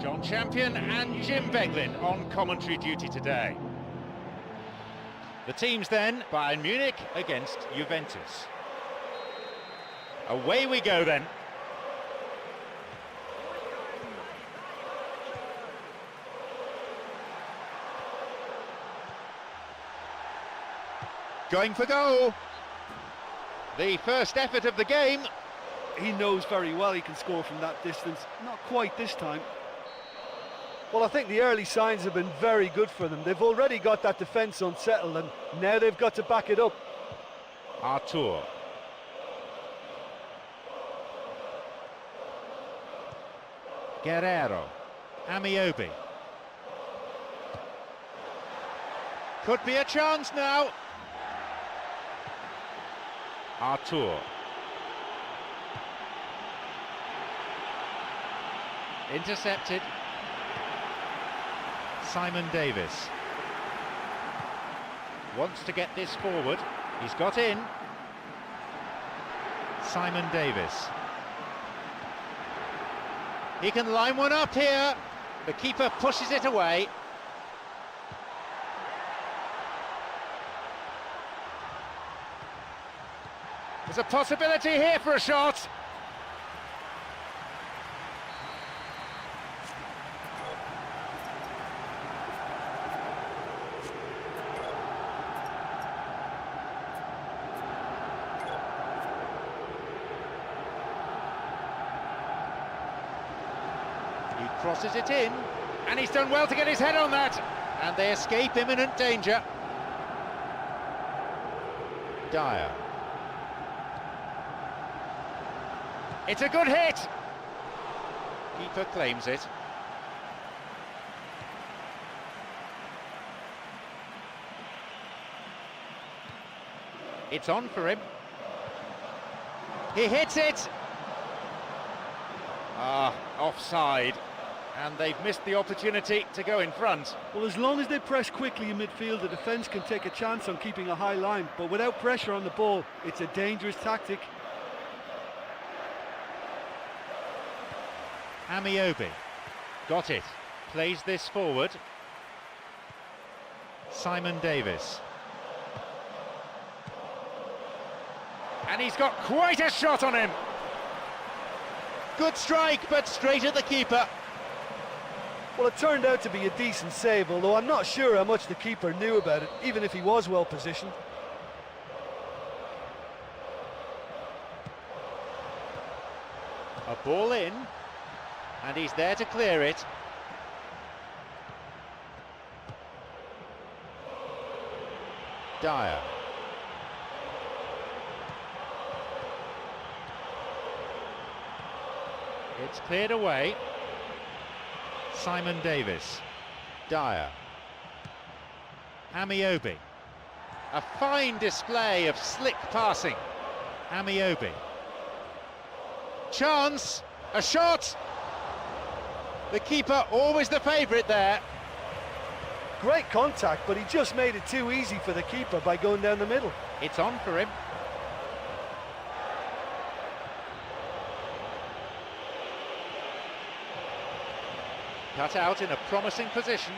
John Champion and Jim Beglin on commentary duty today. The teams then, Bayern Munich against Juventus. Away we go then. Going for goal. The first effort of the game. He knows very well he can score from that distance. Not quite this time. Well, I think the early signs have been very good for them. They've already got that defence unsettled, and now they've got to back it up. Artur. Guerrero. Amiobi. Could be a chance now. Artur. Intercepted. Simon Davis. Wants to get this forward. He's got in. Simon Davis. He can line one up here. The keeper pushes it away. There's a possibility here for a shot. He crosses it in, and he's done well to get his head on that, and they escape imminent danger. Dyer. It's a good hit! Keeper claims it. It's on for him. He hits it! Ah, offside. And they've missed the opportunity to go in front. Well, as long as they press quickly in midfield, the defence can take a chance on keeping a high line. But without pressure on the ball, it's a dangerous tactic. Amiobi. Got it. Plays this forward. Simon Davis. And he's got quite a shot on him. Good strike, but straight at the keeper. Well, it turned out to be a decent save, although I'm not sure how much the keeper knew about it, even if he was well positioned. A ball in, and he's there to clear it. Dyer. It's cleared away. Simon Davis. Dyer. Amiobi. A fine display of slick passing. Amiobi. Chance. A shot. The keeper always the favourite there. Great contact, but he just made it too easy for the keeper by going down the middle. It's on for him. Cut out in a promising position.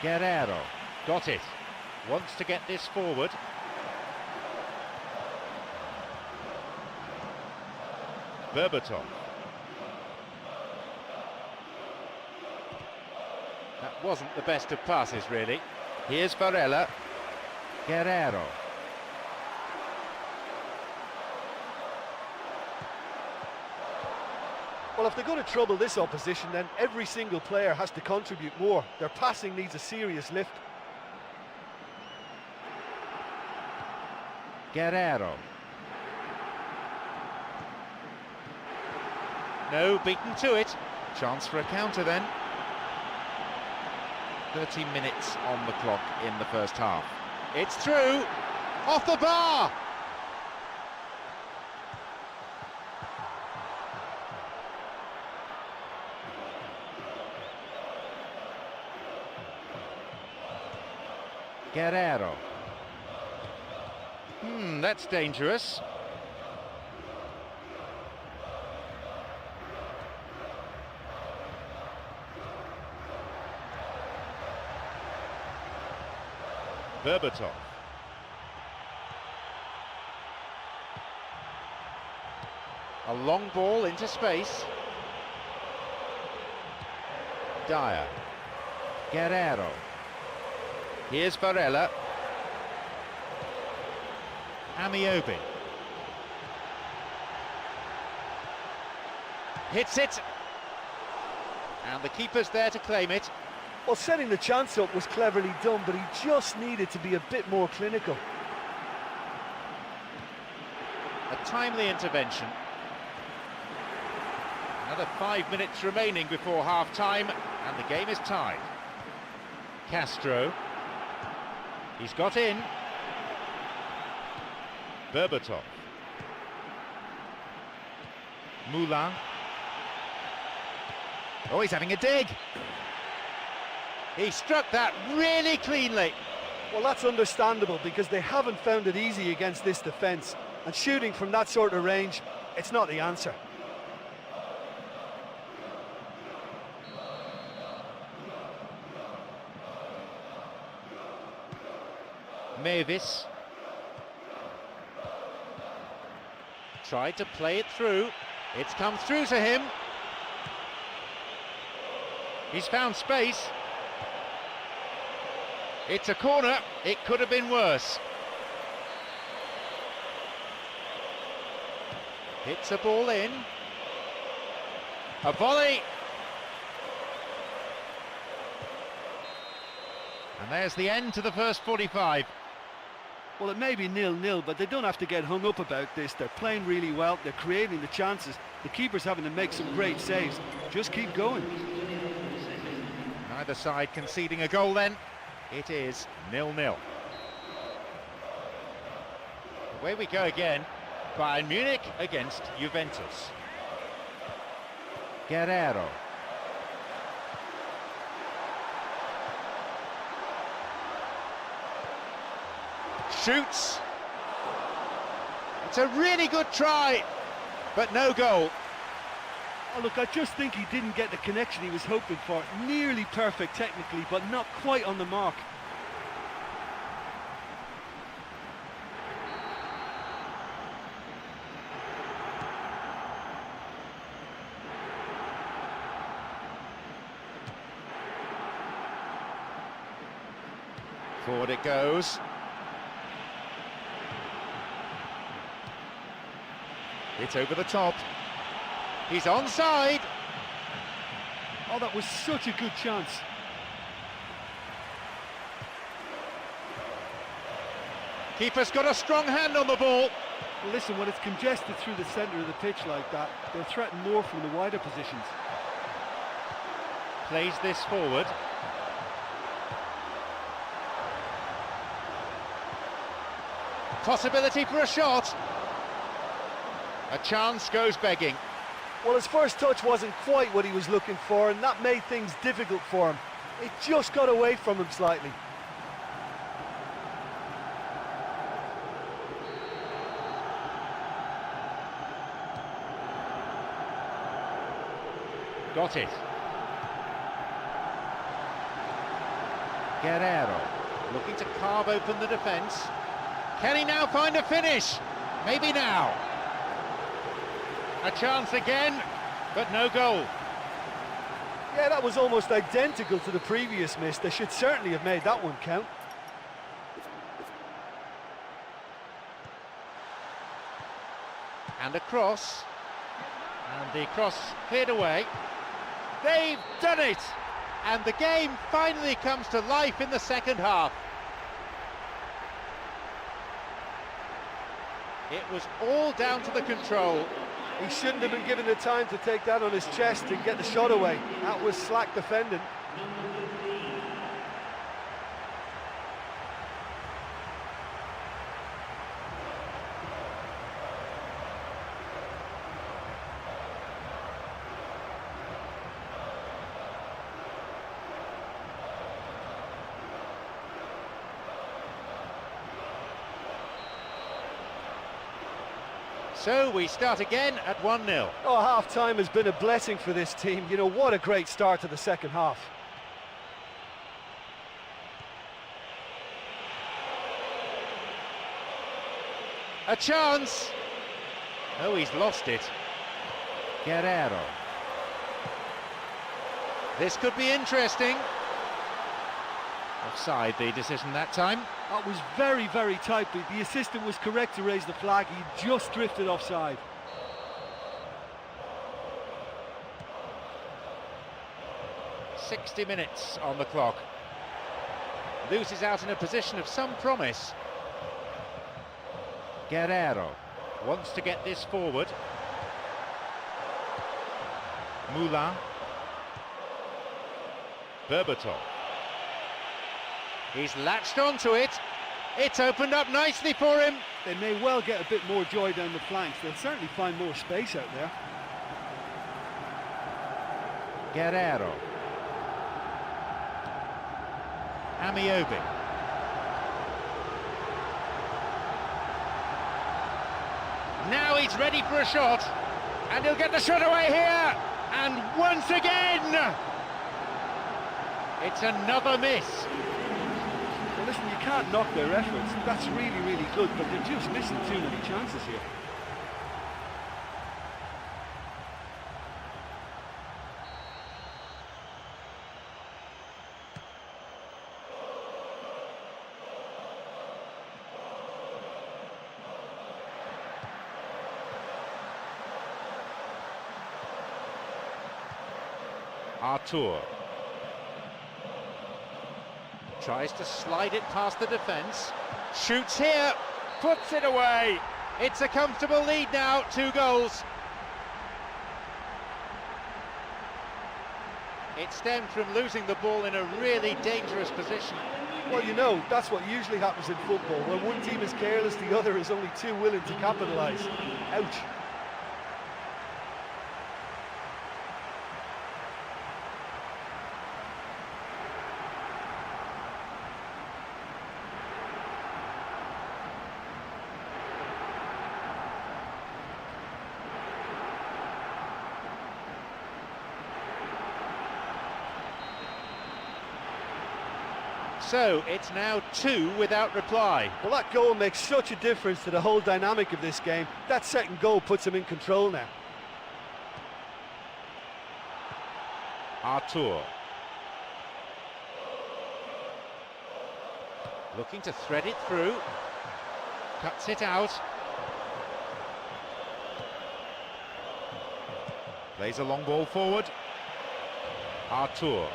Guerrero. Got it. Wants to get this forward. Berbatov. That wasn't the best of passes, really. Here's Varela. Guerrero. Well, if they're going to trouble this opposition, then every single player has to contribute more. Their passing needs a serious lift. Guerrero. No, beaten to it. Chance for a counter then. 30 minutes on the clock in the first half. It's through. Off the bar. Guerrero. That's dangerous. Berbatov. A long ball into space. Dyer. Guerrero. Here's Varela. Amiobi. Hits it. And the keeper's there to claim it. Well, setting the chance up was cleverly done, but he just needed to be a bit more clinical. A timely intervention. Another 5 minutes remaining before half-time, and the game is tied. Castro. He's got in. Berbatov. Moulin. Oh, he's having a dig. He struck that really cleanly. Well, that's understandable because they haven't found it easy against this defence, and shooting from that sort of range, it's not the answer. Mavis tried to play it through. It's come through to him. He's found space. It's a corner. It could have been worse. Hits a ball in. A volley. And there's the end to the first 45. Well, it may be 0-0, but they don't have to get hung up about this. They're playing really well, they're creating the chances. The keeper's having to make some great saves. Just keep going. Neither side conceding a goal then. It is 0-0. Away we go again. Bayern Munich against Juventus. Guerrero. Shoots. It's a really good try, but no goal. Oh, look, I just think he didn't get the connection he was hoping for. Nearly perfect technically, but not quite on the mark. Forward it goes. It's over the top. He's onside. Oh, that was such a good chance. Keeper's got a strong hand on the ball. Well, listen, when it's congested through the centre of the pitch like that, they'll threaten more from the wider positions. Plays this forward. Possibility for a shot. A chance goes begging. Well, his first touch wasn't quite what he was looking for, and that made things difficult for him. It just got away from him slightly. Got it. Guerrero looking to carve open the defence. Can he now find a finish? Maybe now. A chance again, but no goal. Yeah, that was almost identical to the previous miss. They should certainly have made that one count. And a cross. And the cross cleared away. They've done it! And the game finally comes to life in the second half. It was all down to the control. He shouldn't have been given the time to take that on his chest and get the shot away. That was slack defending. So we start again at 1-0. Oh, half-time has been a blessing for this team. You know, what a great start to the second half. A chance! Oh, he's lost it. Guerrero. This could be interesting. Offside, the decision that time. That was very, very tight, but the assistant was correct to raise the flag. He just drifted offside. "60 minutes on the clock. Loses out in a position of some promise. Guerrero wants to get this forward. Moulin. Berbatov. He's latched onto it. It's opened up nicely for him. They may well get a bit more joy down the flanks. They'll certainly find more space out there. Guerrero. Amiobi. Now he's ready for a shot, and he'll get the shot away here, and once again, it's another miss. Well, listen, you can't knock their efforts. That's really, really good, but they're just missing too many chances here. Artur tries to slide it past the defence, shoots here, puts it away. It's a comfortable lead now, 2 goals. It stemmed from losing the ball in a really dangerous position. Well, you know, that's what usually happens in football. When one team is careless, the other is only too willing to capitalise. Ouch. So it's now 2 without reply. Well, that goal makes such a difference to the whole dynamic of this game. That second goal puts him in control now. Artur. Looking to thread it through. Cuts it out. Plays a long ball forward. Artur.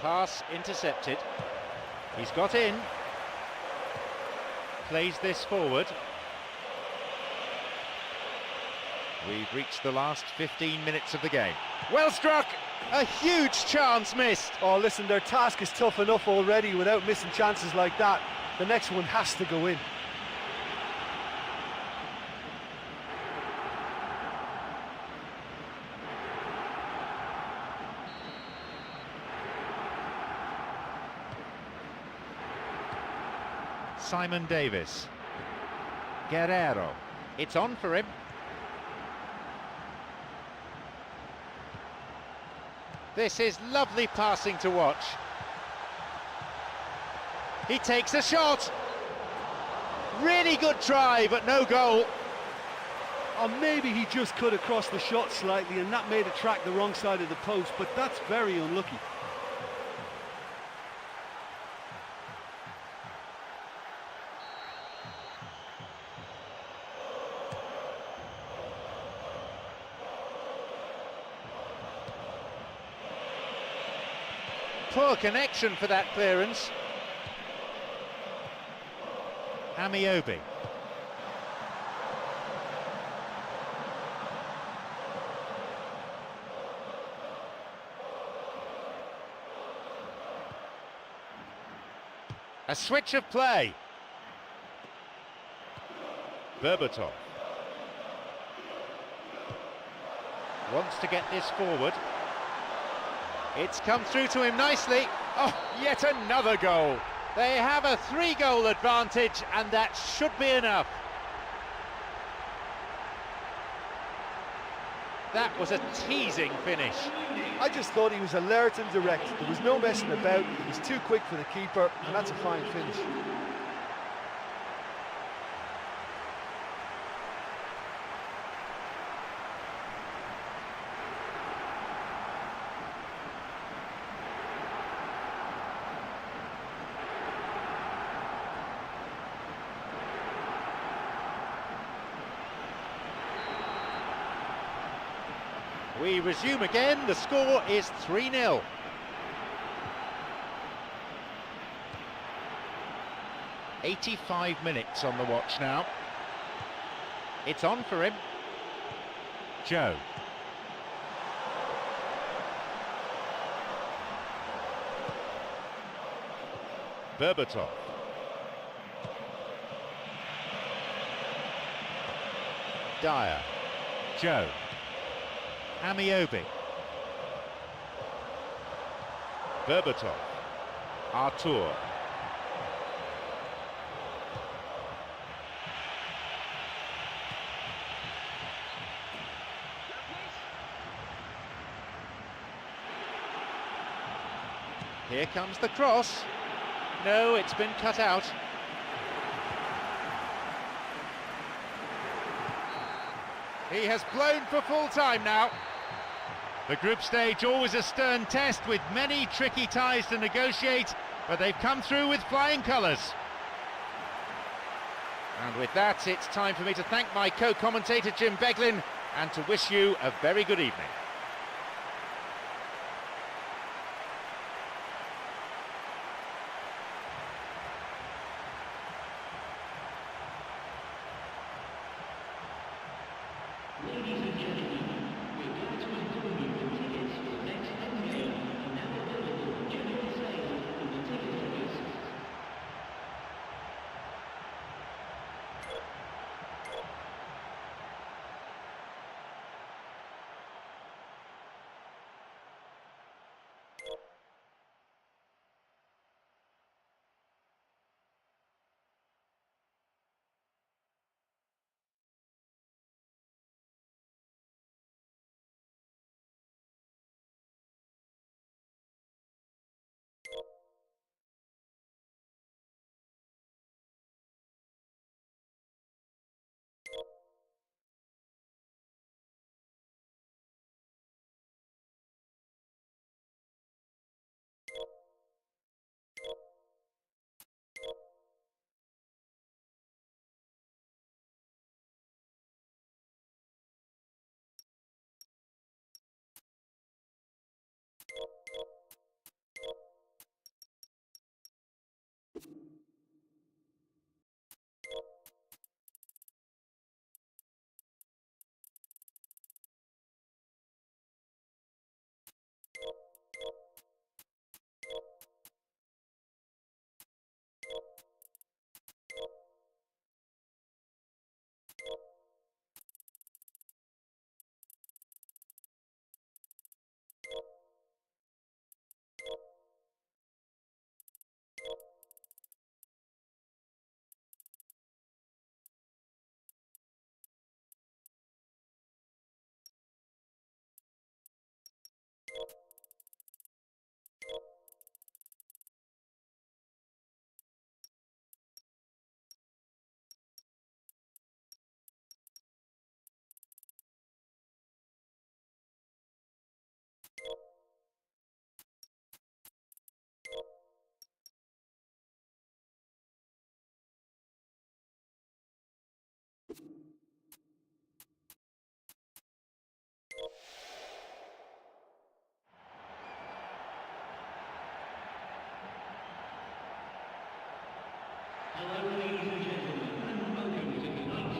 Pass intercepted. He's got in. Plays this forward. We've reached the last 15 minutes of the game. Well struck! A huge chance missed. Oh, listen, their task is tough enough already without missing chances like that. The next one has to go in. Simon Davis. Guerrero. It's on for him. This is lovely passing to watch. He takes a shot. Really good try, but no goal. Or maybe he just cut across the shot slightly and that made it track the wrong side of the post, but that's very unlucky. Poor connection for that clearance. Amiobi. A switch of play. Berbatov. Wants to get this forward. It's come through to him nicely. Oh, yet another goal. They have a 3-goal advantage, and that should be enough. That was a teasing finish. I just thought he was alert and direct. There was no messing about. He was too quick for the keeper, and that's a fine finish. We resume again, the score is 3-0. "85 minutes on the watch now. It's on for him. Joe. Berbatov. Dyer. Joe. Amiobi. Berbatov. Artur. Here comes the cross. No, it's been cut out. He has blown for full time now. The group stage always a stern test with many tricky ties to negotiate, but they've come through with flying colours. And with that, it's time for me to thank my co-commentator Jim Beglin and to wish you a very good evening. Ladies and gentlemen, we're glad to inform you that tickets for the next home game are now available for general sale in the ticket office.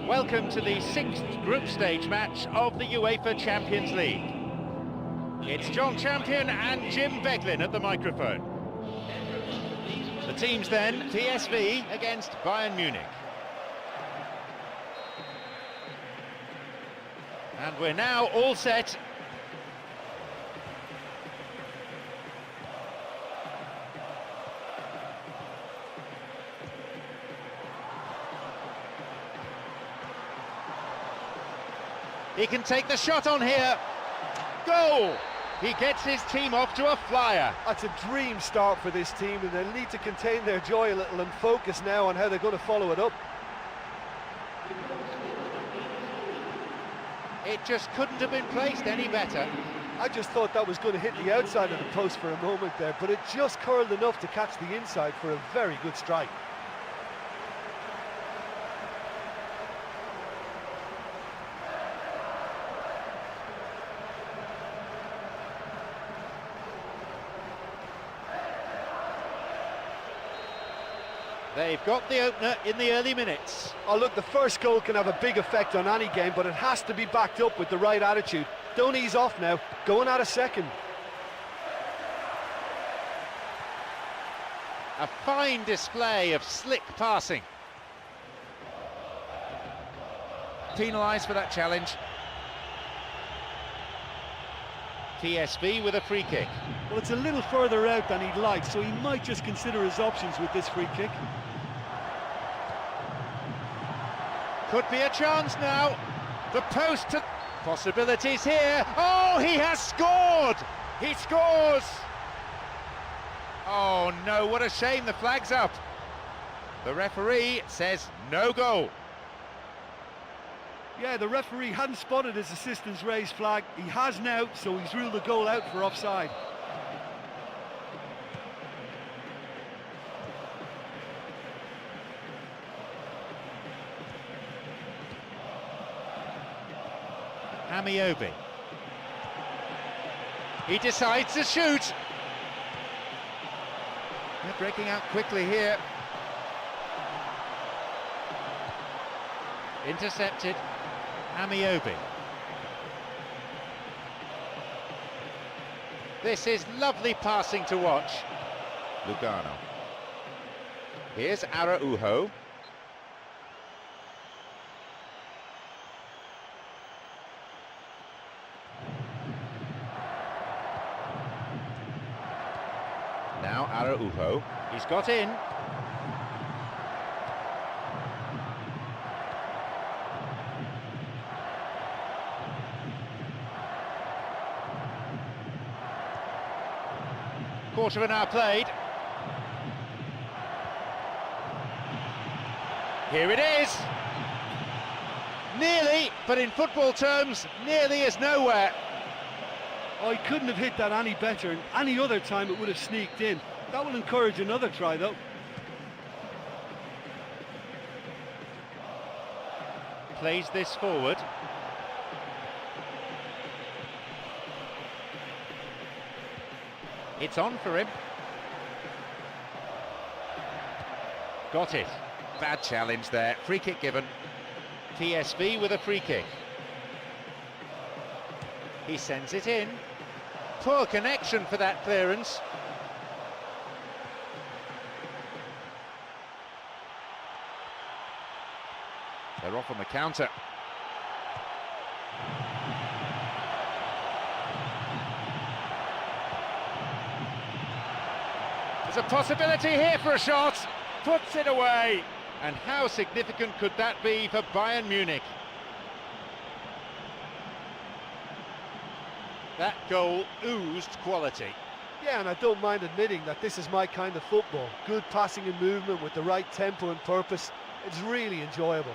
Welcome to the 6th group stage match of the UEFA Champions League. It's John Champion and Jim Beglin at the microphone. The teams then, PSV against Bayern Munich. And we're now all set. He can take the shot on here. Goal! He gets his team off to a flyer. That's a dream start for this team, and they'll need to contain their joy a little and focus now on how they're going to follow it up. It just couldn't have been placed any better. I just thought that was going to hit the outside of the post for a moment there, but it just curled enough to catch the inside for a very good strike. They've got the opener in the early minutes. Oh look, the first goal can have a big effect on any game, but it has to be backed up with the right attitude. Don't ease off now, going at a second. A fine display of slick passing. Penalised for that challenge. TSB with a free kick. Well, it's a little further out than he'd like, so he might just consider his options with this free kick. Could be a chance now. The post to... Possibilities here. Oh, he has scored! He scores! Oh no, what a shame, the flag's up. The referee says no goal. Yeah, the referee hadn't spotted his assistant's raised flag. He has now, so he's ruled the goal out for offside. Amiobi. He decides to shoot. They're breaking out quickly here. Intercepted. Amiobi. This is lovely passing to watch. Lugano. Here's Araujo. Now Araujo. He's got in. Quarter of an hour played. Here it is. Nearly, but in football terms, nearly is nowhere. Oh, he couldn't have hit that any better, and any other time it would have sneaked in. That will encourage another try, though. Plays this forward. It's on for him. Got it. Bad challenge there. Free kick given. TSV with a free kick. He sends it in. Poor connection for that clearance. They're off on the counter. There's a possibility here for a shot. Puts it away. And how significant could that be for Bayern Munich? That goal oozed quality. Yeah, and I don't mind admitting that this is my kind of football. Good passing and movement with the right tempo and purpose. It's really enjoyable.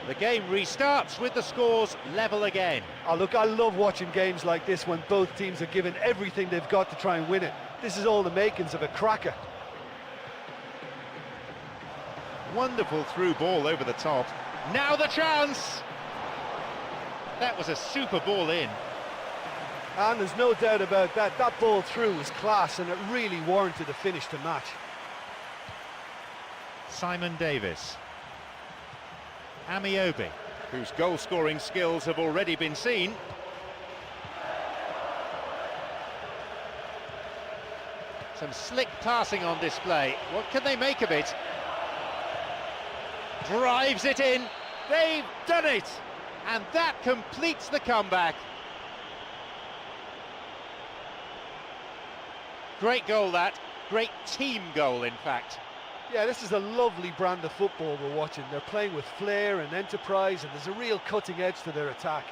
The game restarts with the scores level again. Oh, look, I love watching games like this when both teams are giving everything they've got to try and win it. This is all the makings of a cracker. Wonderful through ball over the top. Now the chance! That was a super ball in. And there's no doubt about that. That ball through was class and it really warranted a finish to match. Simon Davis. Amiobi, whose goal-scoring skills have already been seen. Some slick passing on display. What can they make of it? Drives it in. They've done it! And that completes the comeback. Great goal that. Great team goal, in fact. Yeah, this is a lovely brand of football we're watching. They're playing with flair and enterprise, and there's a real cutting edge to their attack.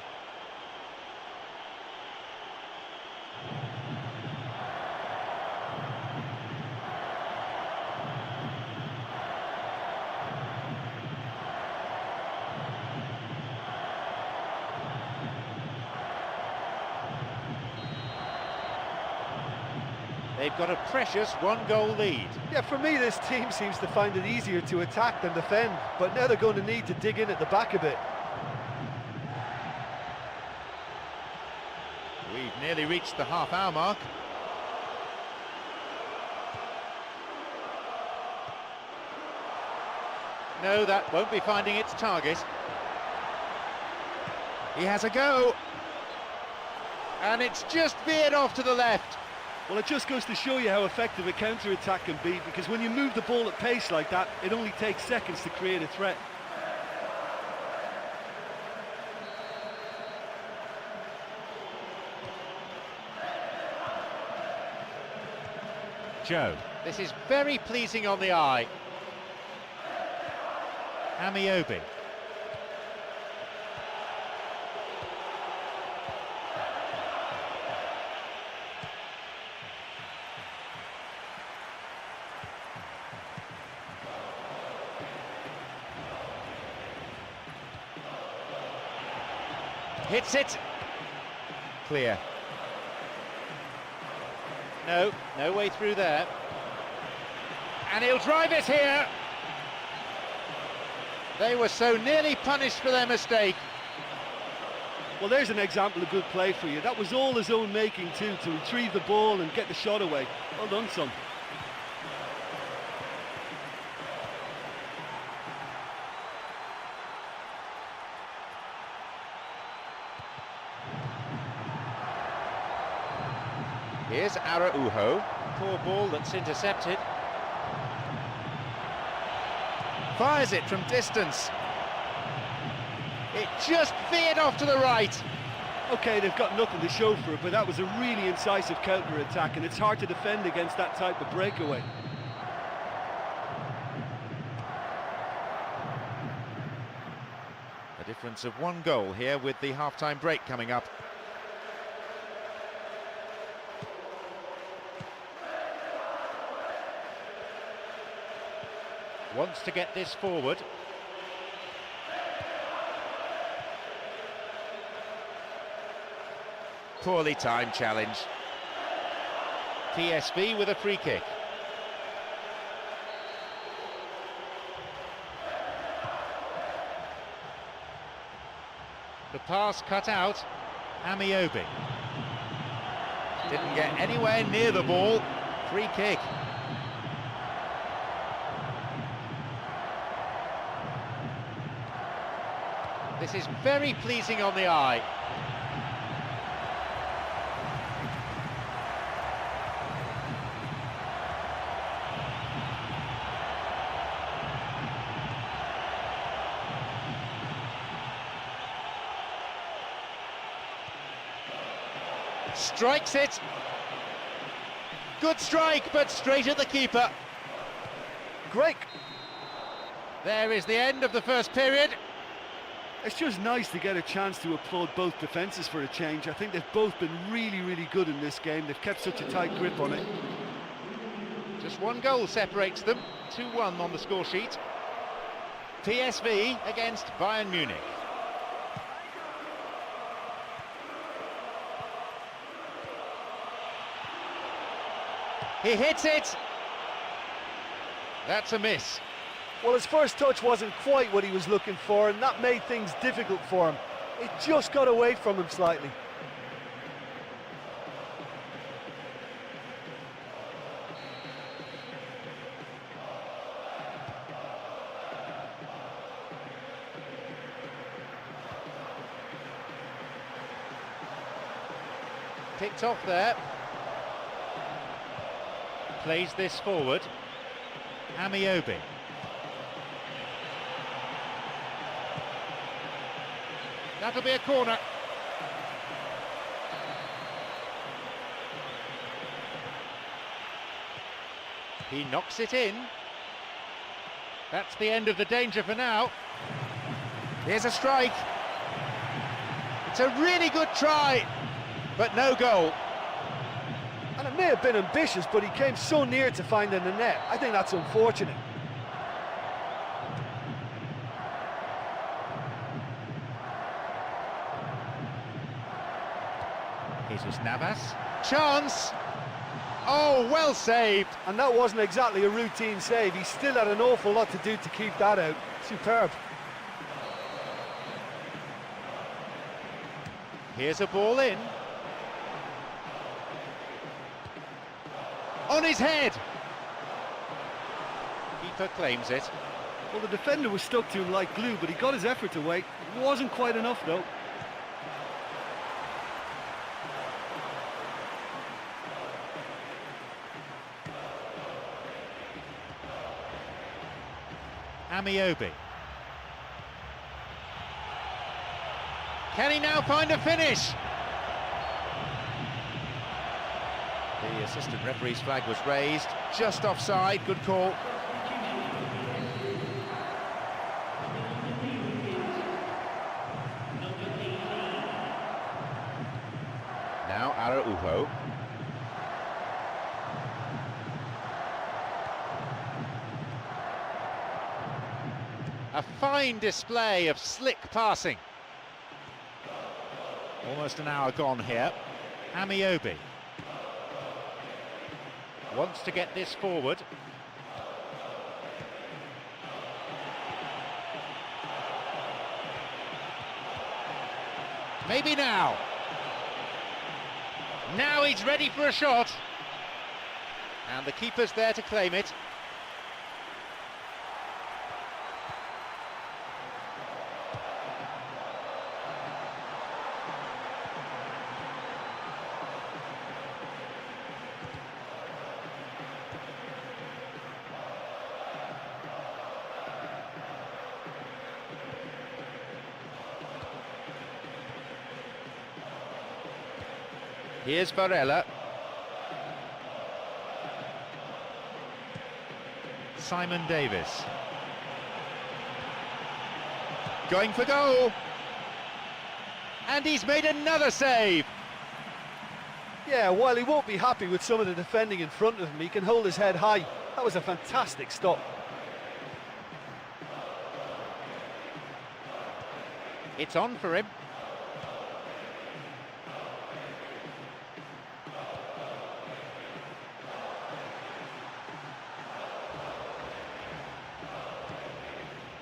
They've got a precious one-goal lead. Yeah, for me, this team seems to find it easier to attack than defend, but now they're going to need to dig in at the back a bit. We've nearly reached the half-hour mark. No, that won't be finding its target. He has a go. And it's just veered off to the left. Well, it just goes to show you how effective a counter-attack can be, because when you move the ball at pace like that, it only takes seconds to create a threat. Joe. This is very pleasing on the eye. Amiobi. Hits it. Clear. No, no way through there. And he'll drive it here. They were so nearly punished for their mistake. Well, there's an example of good play for you. That was all his own making too, to retrieve the ball and get the shot away. Well done, son. Here's Araujo. Poor ball that's intercepted. Fires it from distance. It just veered off to the right. Okay, they've got nothing to show for it, but that was a really incisive counter-attack, and it's hard to defend against that type of breakaway. A difference of one goal here with the half-time break coming up. Wants to get this forward. Poorly timed challenge. PSV with a free kick. The pass cut out. Amiobi. Didn't get anywhere near the ball. Free kick. This is very pleasing on the eye. Strikes it. Good strike, but straight at the keeper. Great. There is the end of the first period. It's just nice to get a chance to applaud both defences for a change. I think they've both been really, really good in this game. They've kept such a tight grip on it. Just one goal separates them. 2-1 on the score sheet. PSV against Bayern Munich. He hits it. That's a miss. Well, his first touch wasn't quite what he was looking for, and that made things difficult for him. It just got away from him slightly. Picked off there. Plays this forward. Amiobi. That'll be a corner. He knocks it in. That's the end of the danger for now. Here's a strike. It's a really good try, but no goal. And it may have been ambitious, but he came so near to finding the net. I think that's unfortunate. Jesus Navas. Chance! Oh, well saved. And that wasn't exactly a routine save. He still had an awful lot to do to keep that out. Superb. Here's a ball in. On his head. Keeper claims it. Well, the defender was stuck to him like glue, but he got his effort away. It wasn't quite enough, though. Amiobi. Can he now find a finish? The assistant referee's flag was raised, just offside, good call. Now Araujo. A fine display of slick passing. Almost an hour gone here. Amiobi wants to get this forward. Maybe now. Now he's ready for a shot. And the keeper's there to claim it. Here's Varela. Simon Davis. Going for goal. And he's made another save. Yeah, while he won't be happy with some of the defending in front of him, he can hold his head high. That was a fantastic stop. It's on for him.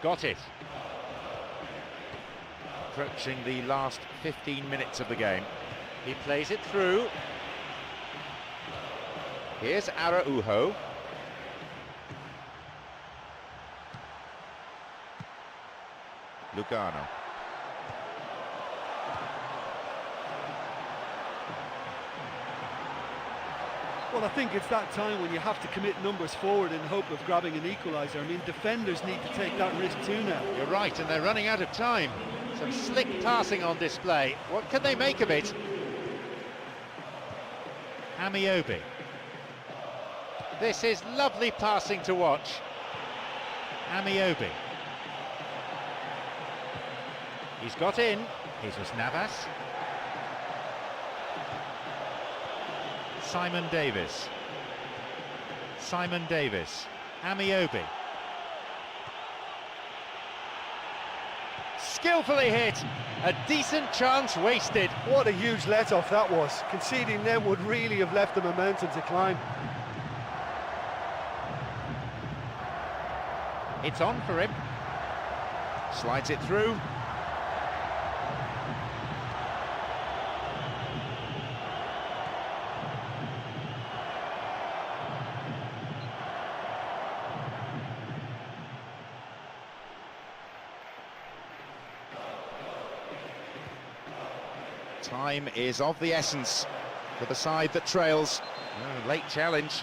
Got it. Approaching the last 15 minutes of the game. He plays it through. Here's Araujo. Lugano. Well, I think it's that time when you have to commit numbers forward in hope of grabbing an equaliser. I mean, defenders need to take that risk too now. You're right, and they're running out of time. Some slick passing on display. What can they make of it? Amiobi. This is lovely passing to watch. Amiobi. He's got in. Jesus Navas. Simon Davis. Simon Davis. Amiobi. Skillfully hit. A decent chance wasted. What a huge let-off that was. Conceding them would really have left them a mountain to climb. It's on for him. Slides it through. Time is of the essence for the side that trails. Oh, late challenge.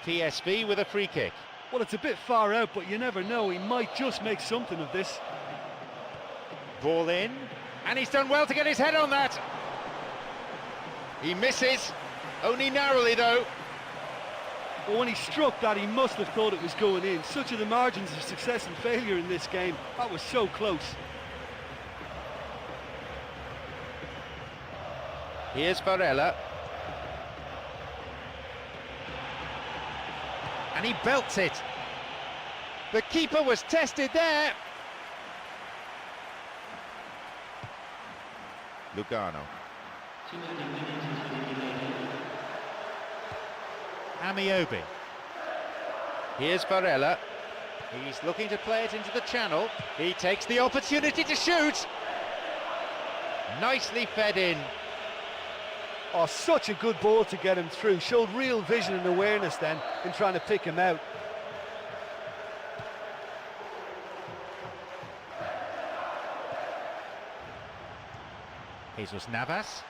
TSB with a free kick. Well, it's a bit far out, but you never know. He might just make something of this. Ball in, and he's done well to get his head on that. He misses, only narrowly though. But when he struck that, he must have thought it was going in. Such are the margins of success and failure in this game. That was so close. Here's Varela. And he belts it. The keeper was tested there. Lugano. Amiobi. Here's Varela. He's looking to play it into the channel. He takes the opportunity to shoot. Nicely fed in. Oh, such a good ball to get him through. Showed real vision and awareness then in trying to pick him out. Jesus Navas.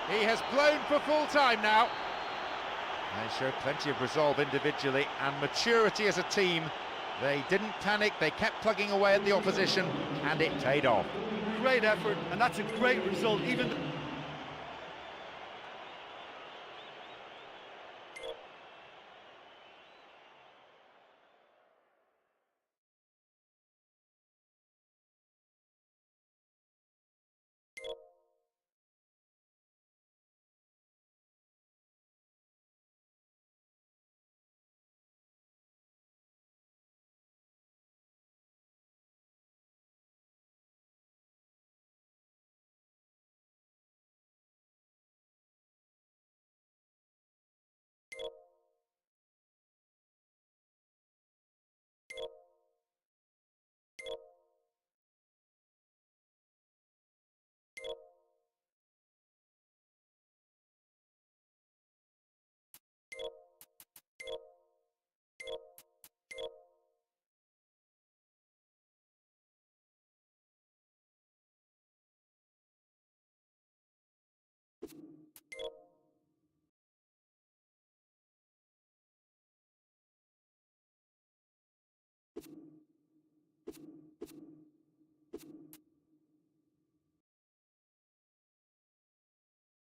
He has blown for full time now. They show plenty of resolve individually and maturity as a team. They didn't panic, they kept plugging away at the opposition, and it paid off. Great effort, and that's a great result. Even